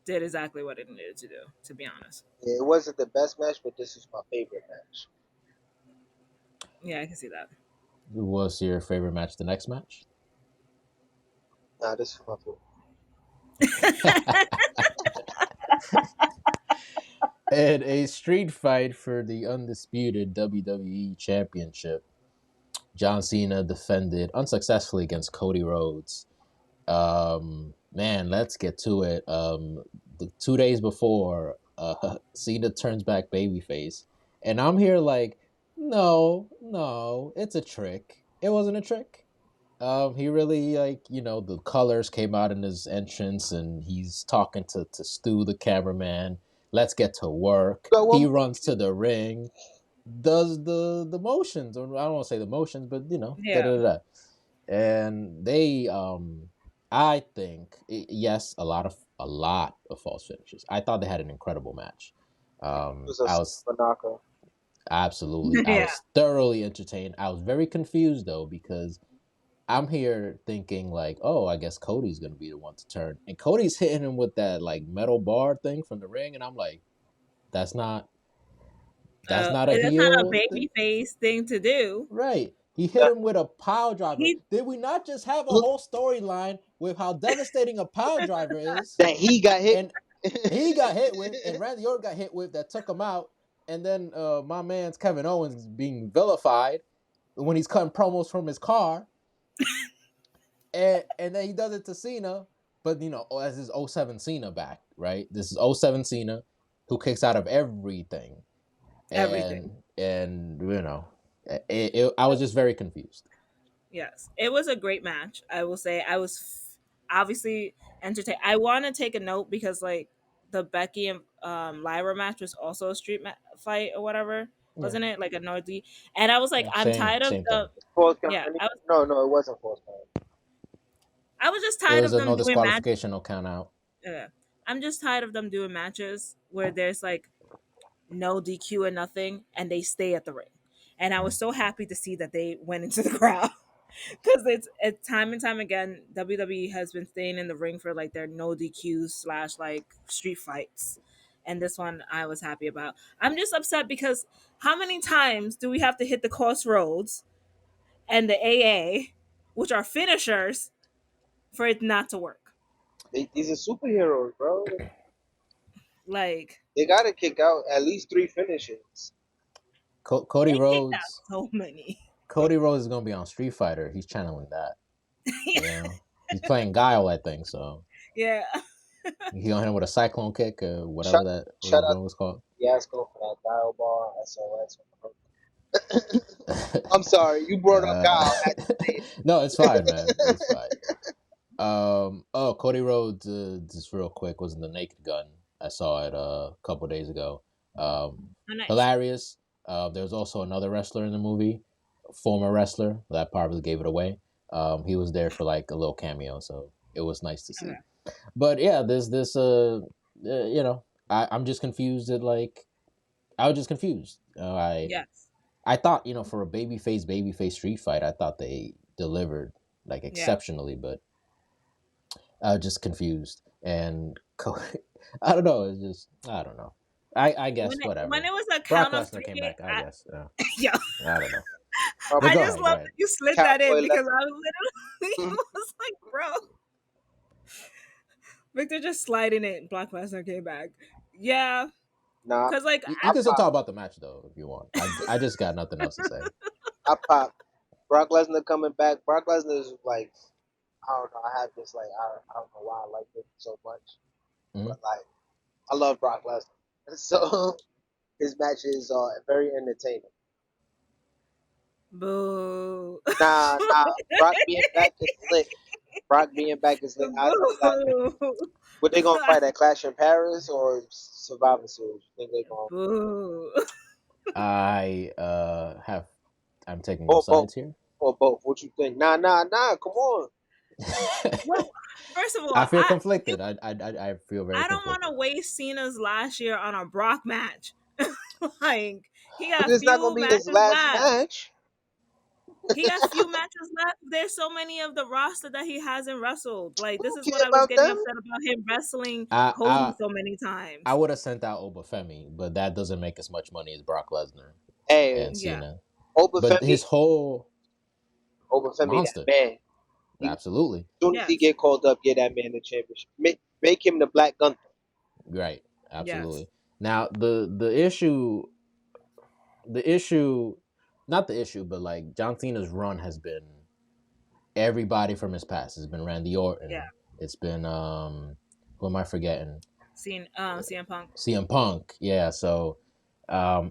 did exactly what it needed to do, to be honest. Yeah, it wasn't the best match, but this is my favorite match. Yeah, I can see that. Was your favorite match the next match? Nah, this is my favorite. And a street fight for the undisputed WWE Championship. John Cena defended unsuccessfully against Cody Rhodes. Man, let's get to it. The 2 days before, Cena turns back babyface, and I'm here like, no, it's a trick. It wasn't a trick. He really the colors came out in his entrance, and he's talking to Stu, the cameraman. Let's get to work. Got one He more. runs to the ring, does the motions, or I don't want to say the motions, but da Yeah. da da. And they, I think, yes, a lot of false finishes. I thought they had an incredible match. It was a I was super knocker. absolutely, I Yeah. was thoroughly entertained. I was very confused though, because I'm here thinking like, oh, I guess Cody's gonna be the one to turn, and Cody's hitting him with that like metal bar thing from the ring, and I'm like, that's not a That's not a heel thing, baby face thing to do. right? He hit That, him with a pile driver. He Did we not just have a whole storyline with how devastating a pile driver is, that he got hit. and he got hit with, and Randy Orton got hit with, that took him out, and then my man's Kevin Owens being vilified when he's cutting promos from his car. And then he does it to Cena, but as his '07 Cena back, right? This is '07 Cena, who kicks out of everything, everything. and I was just very confused. Yes, it was a great match. I will say I was obviously entertained. I want to take a note because like the Becky and Lyra match was also a fight or whatever, Yeah, wasn't it? Like a Nordy. And I was like, yeah, I'm same tired of same thing. the False count. yeah. No, it wasn't false count. I was just It tired was of a them no doing matches. disqualification, no count out. Yeah. I'm just tired of them doing matches where there's like no DQ or nothing, and they stay at the ring. And I was so happy to see that they went into the crowd because it's time and time again. WWE has been staying in the ring for like their no DQs slash like street fights, and this one I was happy about. I'm just upset because how many times do we have to hit the crossroads and the AA, which are finishers, for it not to work? These are superheroes, bro. Like They gotta kick out at least 3 finishes. Cody they kicked out Rhodes. so many. Cody Rhodes is gonna be on Street Fighter. He's channeling that. He's playing Guile, I think. So Yeah. he's gonna hit him with a cyclone kick, or Shout, whatever shout out was called. to Fiasco for that dial bar. SOS. I'm sorry, you brought up Guile. I had to say it. No, it's fine, man. It's fine. Cody Rhodes, just real quick, was in the Naked Gun. I saw it a couple days ago. Oh, nice. Hilarious. There was also another wrestler in the movie, former wrestler. That probably gave it away. He was there for like a little cameo, so it was nice to see. Okay. But yeah, there's this. I'm just confused at like. I was just confused. Yes. I thought, for a babyface street fight, I thought they delivered like exceptionally, but I was just confused. And I don't know. It's just, I don't know. I guess whatever. When it was a Brock count of Lesnar 3, came back. I guess. yeah. I don't know. Oh, But I go just ahead, love that you slid that in because I was literally was like, bro. Victor just sliding it. Brock Lesnar came back. Yeah. Nah, Because like You can still talk about the match though if you want. I just got nothing else to say. I pop. Brock Lesnar coming back. Brock Lesnar is like, I don't know. I have this like, I don't know why I like him so much, but like, I love Brock Lesnar, so his matches are very entertaining. boo. Nah. Brock being back is lit. Brock being back is lit. Boo. What they gonna fight at Clash in Paris or Survivor Series? Think they gonna? Boo. I'm taking no sides here. Or both? What you think? Nah. Come on. Well, first of all, I feel conflicted. I feel very. I don't want to waste Cena's last year on a Brock match. Like he got It's not few gonna be matches his last left. match. He got few matches left. There's so many of the roster that he hasn't wrestled. Like this Who is care what I was about getting them? upset about him wrestling I Cody so many times. I would have sent out Obafemi, but that doesn't make as much money as Brock Lesnar Hey, and Cena. Obafemi, But his whole monster. that man. Absolutely. As soon as he get called up, get that man the championship. Make him the Black Gunther. Right. Absolutely. Yes. Now the issue, not the issue, but like John Cena's run has been everybody from his past. It's been Randy Orton. Yeah. It's been who am I forgetting? CM Punk. CM Punk. Yeah, so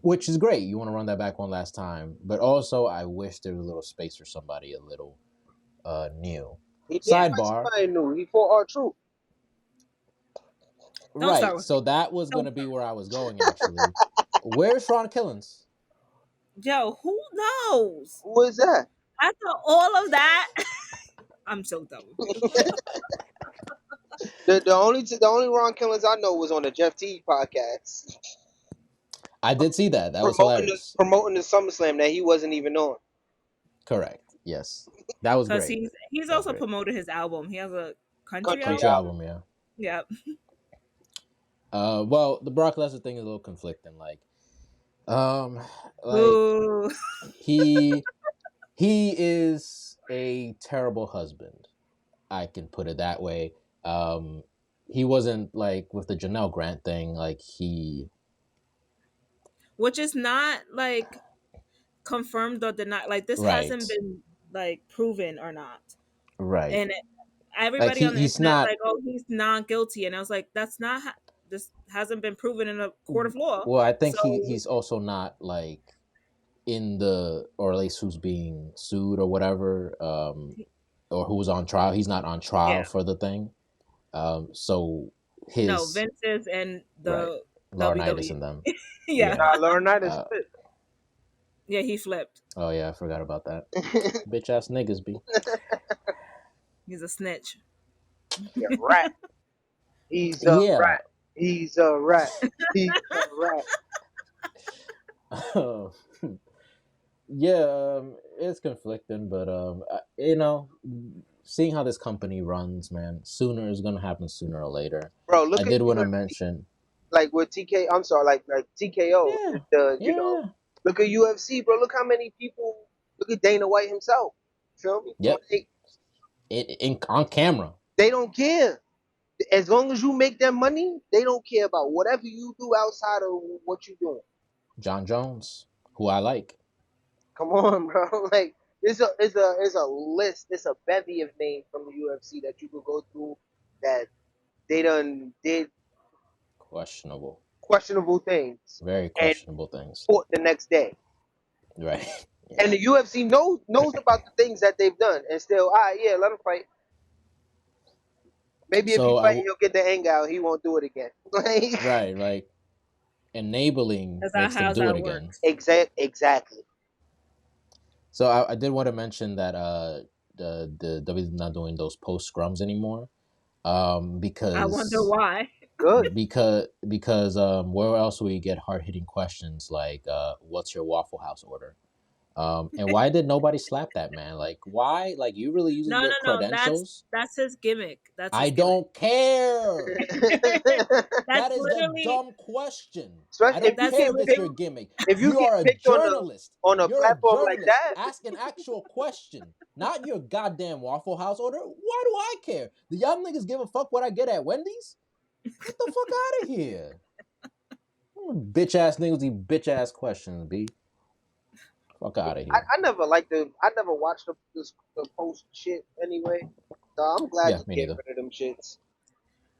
which is great. You want to run that back one last time, but also I wish there was a little space for somebody a little new. He did fight Sidebar. somebody new. He fought R-Truth. Don't start Right. with So me. that was going to be where I was going actually. Where's Ron Killens? Yo, who knows? Who is that? After all of that, I'm so done with you. The only Ron Killens I know was on the Jeff T podcast I did see that. That was promoting hilarious. the SummerSlam that he wasn't even on. Correct. Yes. That was Because great. he's That was also great. promoted his album. He has a country Country album. album, Yeah. yeah. Well, the Brock Lesnar thing is a little conflicting. Like Ooh. he is a terrible husband. I can put it that way. He wasn't like with the Janelle Grant thing. Like Which is not like confirmed or denied. Like this right, hasn't been like proven or not. right. And Like everybody on the he's internet is not. like, "Oh, he's not guilty," and I was like, "That's not. This hasn't been proven in a court of law." Well, I think So he's also not like in the, or at least who's being sued or whatever, or who's on trial. He's not on trial yeah, for the thing. So no, his Vince is and right, the Laurinaitis WWE. and them. Yeah, Nah, Laurinaitis Uh, split. yeah, he flipped. oh yeah, I forgot about that. Bitch ass niggas be. He's a snitch. Yeah, rat. He's a Yeah. rat. He's a rat. He's a rat. Yeah, it's conflicting, but you know, seeing how this company runs, man, sooner is gonna happen sooner or later. Bro, look I at did want to UFC, mention, like with TK. I'm sorry, like TKO. yeah, You know, yeah, look at UFC, bro. Look how many people. Look at Dana White himself. Feel me? yep, on camera. They don't care. As long as you make them money, they don't care about whatever you do outside of what you're doing. John Jones, who I like. Come on, bro. Like it's a list. It's a bevy of names from the UFC that you could go through that they done did questionable things Very and questionable things. fought the next day. Right. Yeah. And the UFC knows about the things that they've done and still, all right, yeah, let him fight. Maybe if he fight, he'll get the anger out. He won't do it again. Right, like enabling makes them do it again. Exactly. So I did want to mention that the WWE is not doing those post scrums anymore. Because I wonder why. Good. Because where else will you get hard hitting questions like what's your Waffle House order? And why did nobody slap that man? Like why? Like you really using your credentials? That's his gimmick. I don't care. That is literally a dumb question. Especially I don't if you care get if it's your gimmick. if you are get a picked journalist. on a You're platform a like journalist. that. Ask an actual question, not your goddamn Waffle House order. Why do I care? Do y'all niggas give a fuck what I get at Wendy's? Get the fuck out of here. Bitch ass niggas eat bitch ass questions, B. Fuck out of here. I never liked I never watched the post shit anyway. So I'm glad Yeah, to me get neither. rid of them shits.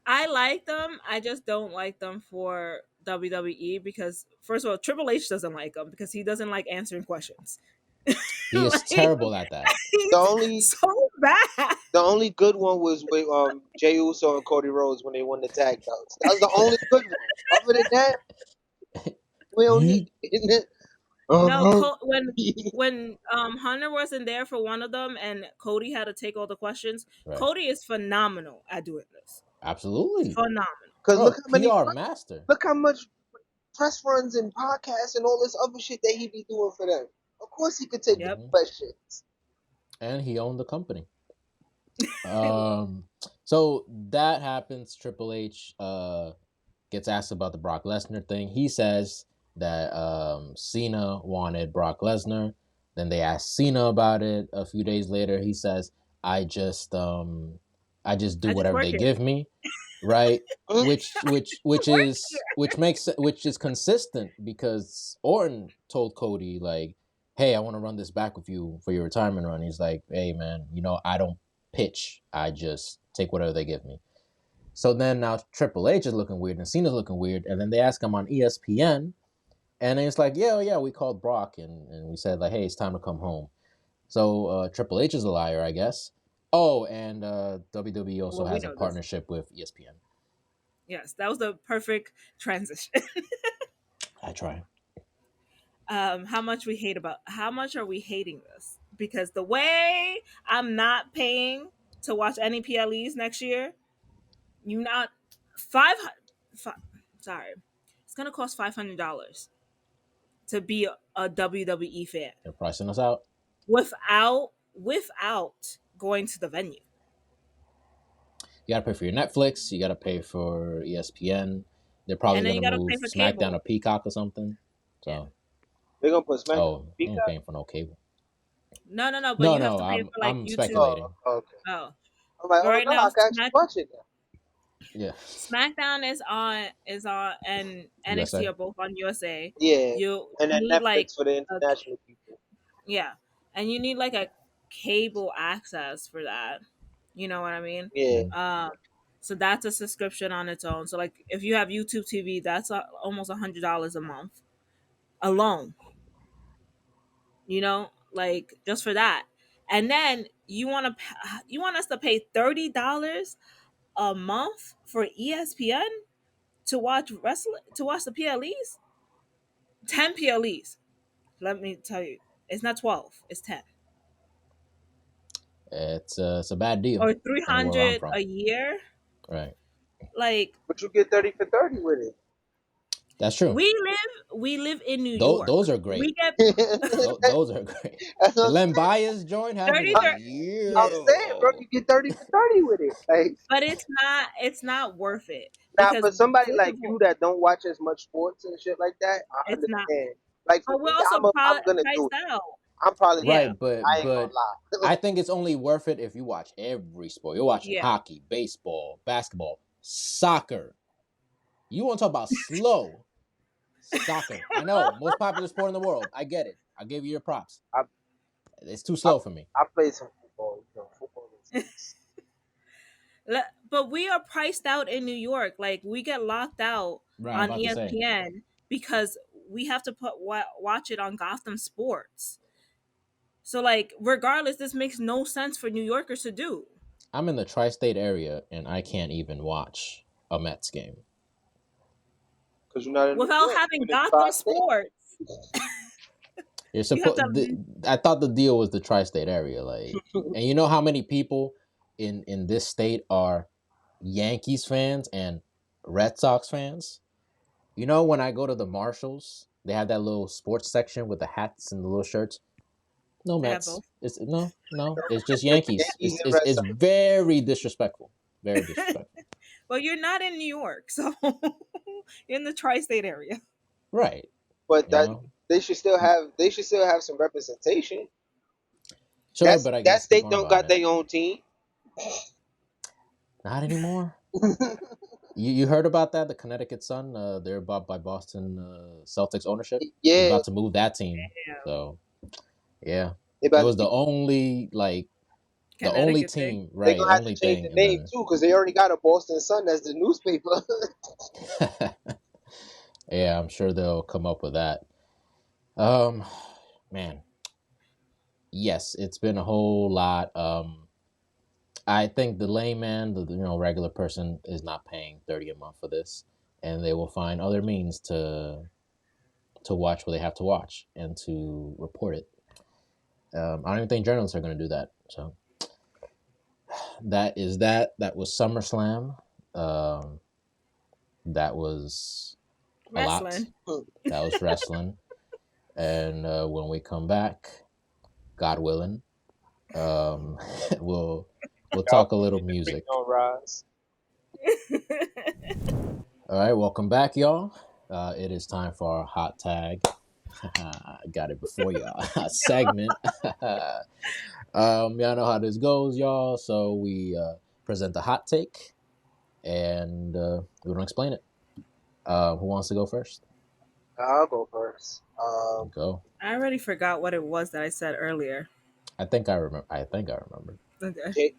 I like them. I just don't like them for WWE because first of all, Triple H doesn't like them because he doesn't like answering questions. He is terrible at that. The only so bad. The only good one was with Jey Uso and Cody Rhodes when they won the tag belts. That was the only good one. Other than that, we don't need it. No, when Hunter wasn't there for one of them and Cody had to take all the questions. Right. Cody is phenomenal at doing this. Absolutely phenomenal. Because look how many PR master. Look how much press runs and podcasts and all this other shit that he be doing for them. Of course, he could take the questions. And he owned the company. So that happens. Triple H gets asked about the Brock Lesnar thing. He says that Cena wanted Brock Lesnar. Then they asked Cena about it a few days later. He says, I just do whatever they give me. Right? which is consistent because Orton told Cody, like, hey, I want to run this back with you for your retirement run. He's like, hey man, I don't pitch. I just take whatever they give me. So then now Triple H is looking weird and Cena's looking weird, and then they ask him on ESPN, and it's like, yeah, we called Brock and we said like, hey, it's time to come home. So Triple H is a liar, I guess. Oh, and WWE also has a partnership with ESPN. Yes, that was the perfect transition. I try. How much are we hating this? Because the way I'm not paying to watch any PLEs next year, you not sorry, it's gonna cost $500 to be a WWE fan. They're pricing us out Without going to the venue. You gotta pay for your Netflix. You gotta pay for ESPN. They're probably gonna move SmackDown to Peacock or something. So yeah. They're gonna put SmackDown. Oh, I ain't paying for no cable. No. But you have to pay for like I'm YouTube. speculating. Oh, okay. Oh, I'm like, right now, I can actually watch it now. Yeah. SmackDown is on, and NXT USA. are both on USA. Yeah. You and then need Netflix like for the international people. Yeah, and you need like a cable access for that. You know what I mean? Yeah. So that's a subscription on its own. So like if you have YouTube TV, that's almost $100 a month alone. You know, like just for that, and then you want us to pay $30 a month for ESPN to watch the PLEs, 10 PLEs. Let me tell you, it's not 12, it's 10. It's a bad deal. Or from where I'm $300 from. a year. Right. Like, but you get 30 for 30 with it. That's true. We live in New York. Those are great. We get those are great. The Len Bias joint happening. Yeah. I'm saying, bro, you get 30 for 30 with it. Like, but it's not worth it. now Because for somebody like you that don't watch as much sports and shit like that, I it's not. understand. Like for But we're me, also I'm gonna do priced it. out. I'm probably Right, gonna, but I ain't gonna lie. I think it's only worth it if you watch every sport. You're watching hockey, baseball, basketball, soccer. You want to talk about slow soccer? I know, most popular sport in the world. I get it. I'll give you your props. It's too slow for me. I played some football. Football is But we are priced out in New York. Like we get locked out on ESPN because we have to watch it on Gotham Sports. So like regardless, this makes no sense for New Yorkers to do. I'm in the tri-state area and I can't even watch a Mets game. Because you're not in without having Gotham Sports. I thought the deal was the tri-state area, like, and you know how many people in this state are Yankees fans and Red Sox fans? You know, when I go to the Marshalls, they have that little sports section with the hats and the little shirts. No Mets. It's it's just Yankees. It's very disrespectful. Very disrespectful. Well, you're not in New York, so you're in the tri-state area. Right. But they should still have some representation. Sure, but I guess that state don't got their own team. Not anymore. You heard about that? The Connecticut Sun, they're bought by Boston Celtics ownership. Yeah, they're about to move that team. Damn. So, yeah, it was the only the only team, thing. right? They're gonna have to change the name too because they already got a Boston Sun as the newspaper. Yeah, I'm sure they'll come up with that. Man, yes, it's been a whole lot. I think the layman, the regular person, is not paying $30 a month for this, and they will find other means to watch what they have to watch and to report it. I don't even think journalists are going to do that. So that is that. That was SummerSlam. That was wrestling. A lot. That was wrestling. And when we come back, God willing, we'll talk a little music. All right, welcome back, y'all. It is time for our hot tag. I got it before y'all. Segment. Y'all know how this goes, y'all. So we present the hot take, and we don't explain it. Who wants to go first? I'll go first. Go. I already forgot what it was that I said earlier. I think I remember. Okay.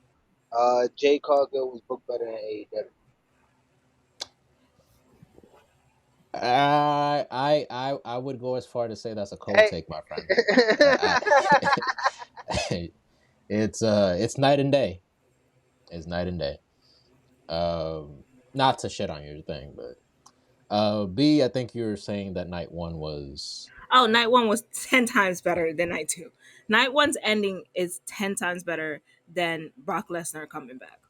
Jay Cargill was booked better than AEW. I would go as far to say that's a cold Hey. take, my friend. It's night and day. It's night and day. Not to shit on your thing, but B, I think you were saying that night one was Oh, night one was 10 times better than night two. Night one's ending is 10 times better than Brock Lesnar coming back.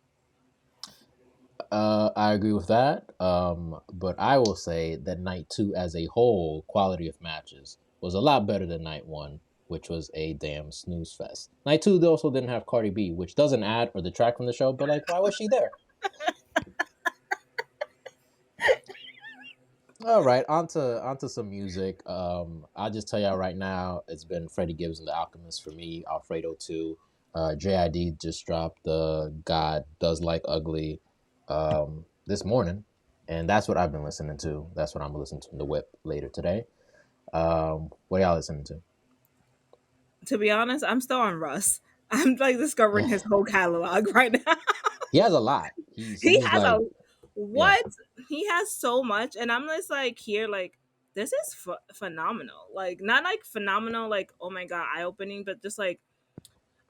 I agree with that. But I will say that night two as a whole, quality of matches was a lot better than night one, which was a damn snooze fest. Night two, they also didn't have Cardi B, which doesn't add or detract from the show, but like, why was she there? All right, onto some music. I'll just tell y'all right now, it's been Freddie Gibbs and the Alchemist for me. Alfredo too. JID just dropped the God Does Like Ugly this morning, and that's what I've been listening to. That's what I'm listening to in the whip later today. What y'all listening to? To be honest, I'm still on Russ. I'm like discovering his whole catalog right now. He has a lot. He He's has a like, yeah, what? He has so much, and I'm just like here, like this is phenomenal. Like not like phenomenal, like oh my god, eye opening, but just like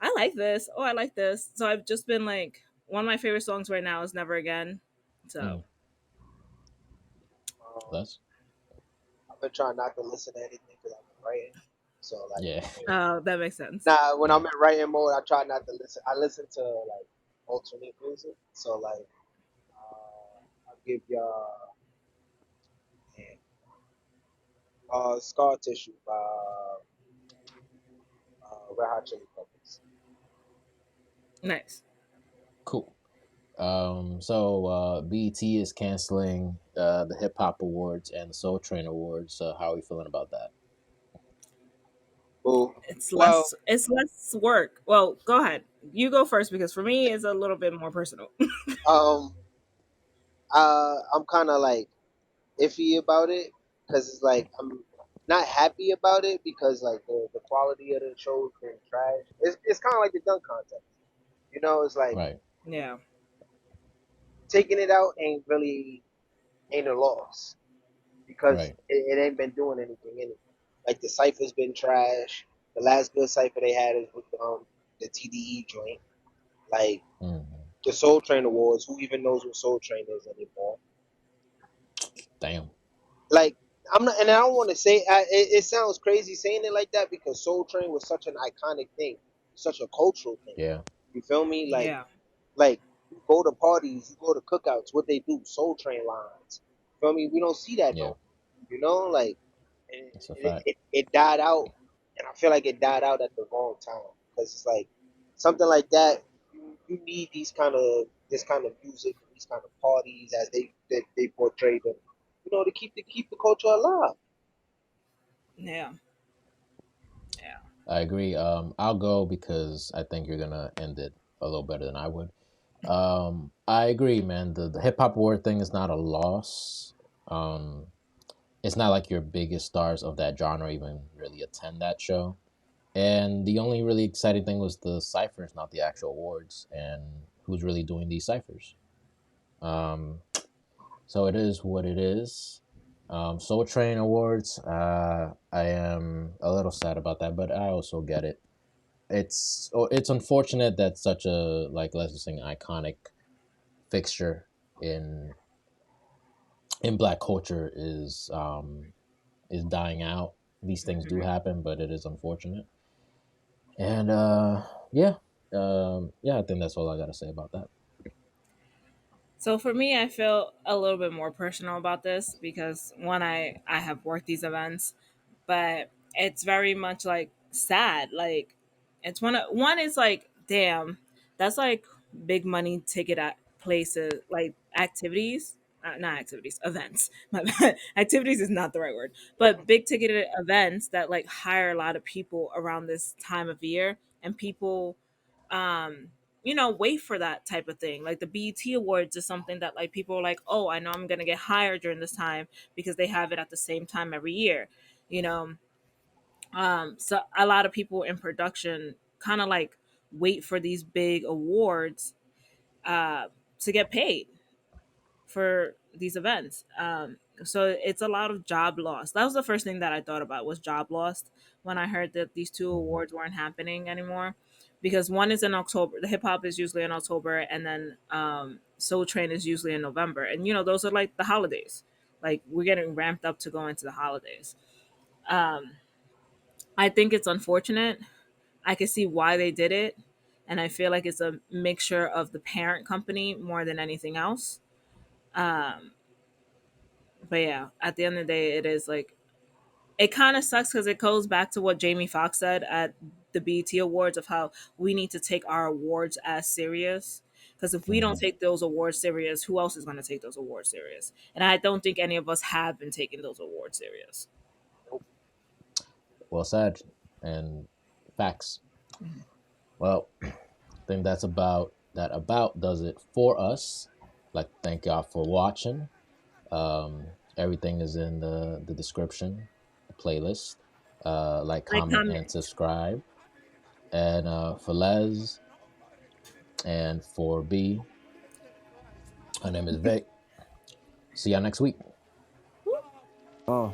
I like this. Oh, I like this. So I've just been like one of my favorite songs right now is Never Again. mm, So Um, that's I've been trying not to listen to anything because I've been writing. So like, yeah, that makes sense. nah, when yeah. I'm in writing mode, I try not to listen. I listen to like alternate music. So like, I'll give y'all Scar Tissue by Red Hot Chili Peppers. Nice. Cool. So BET is canceling the Hip Hop Awards and the Soul Train Awards. How are we feeling about that? Cool. It's Well, less work. Well, go ahead. You go first because for me it's a little bit more personal. um, I'm kind of like iffy about it because it's like I'm not happy about it because like the quality of the show has been trash. It's kind of like the dunk contest. You know, it's like Right, Yeah. taking it out ain't a loss because right. it ain't been doing anything anyway. Like the cipher's been trash. The last good cipher they had is with the TDE joint. Like Hmm. the Soul Train Awards. Who even knows what Soul Train is anymore? Damn. Like I'm not, and I don't want to say it sounds crazy saying it like that because Soul Train was such an iconic thing, such a cultural thing. Yeah, You feel me? Yeah. Like you go to parties, you go to cookouts. What they do? Soul Train lines. Feel me? We don't see that yeah. no. You know, like That's a fact. it died out, and I feel like it died out at the wrong time because it's like something like that. You need this kind of music, these kind of parties as they portray them. You know, to keep the culture alive. Yeah. Yeah. I agree. I'll go because I think you're gonna end it a little better than I would. I agree, man. The hip hop award thing is not a loss. Um, it's not like your biggest stars of that genre even really attend that show. And the only really exciting thing was the ciphers, not the actual awards, and who's really doing these ciphers. Um, so it is what it is. Soul Train Awards, I am a little sad about that, but I also get it. It's unfortunate that such a like let's just say iconic fixture in black culture is dying out. These things do happen, but it is unfortunate. And yeah, yeah, I think that's all I got to say about that. So for me, I feel a little bit more personal about this because one, I have worked these events, but it's very much like sad. Like it's one is like damn, that's like big money ticket at places like activities. Not activities, events. My bad. Activities is not the right word, but big ticket events that like hire a lot of people around this time of year, and people um wait for that type of thing. Like the BET Awards is something that like people are like, oh, I know I'm gonna get hired during this time because they have it at the same time every year, you know. So a lot of people in production kind of like wait for these big awards uh to get paid for these events. So it's a lot of job loss. That was the first thing that I thought about, was job loss, when I heard that these two Mhm. awards weren't happening anymore, because one is in October. The hip hop is usually in October, and then Soul Train is usually in November. And those are like the holidays. Like, we're getting ramped up to go into the holidays. Um, I think it's unfortunate. I can see why they did it, and I feel like it's a mixture of the parent company more than anything else. Um, but yeah, at the end of the day, it is like, it kind of sucks because it goes back to what Jamie Foxx said at the BET Awards, of how we need to take our awards as serious. Because if we don't Mhm. take those awards serious, who else is going to take those awards serious? And I don't think any of us have been taking those awards serious. Well said, and facts. Well, I think that about does it for us. Like, thank y'all for watching. Everything is in the description, the playlist. Like, Like, comment, and comment. subscribe. And for Les and for B, my name is Vic. See y'all next week. Uh.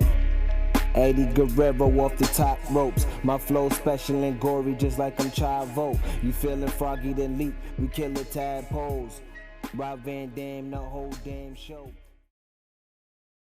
Eddie Guerrero off the top ropes. My flow special and gory, just like I'm Chavo. You feeling froggy, then leap. We kill the tadpoles. Rob Van Dam, the whole damn show.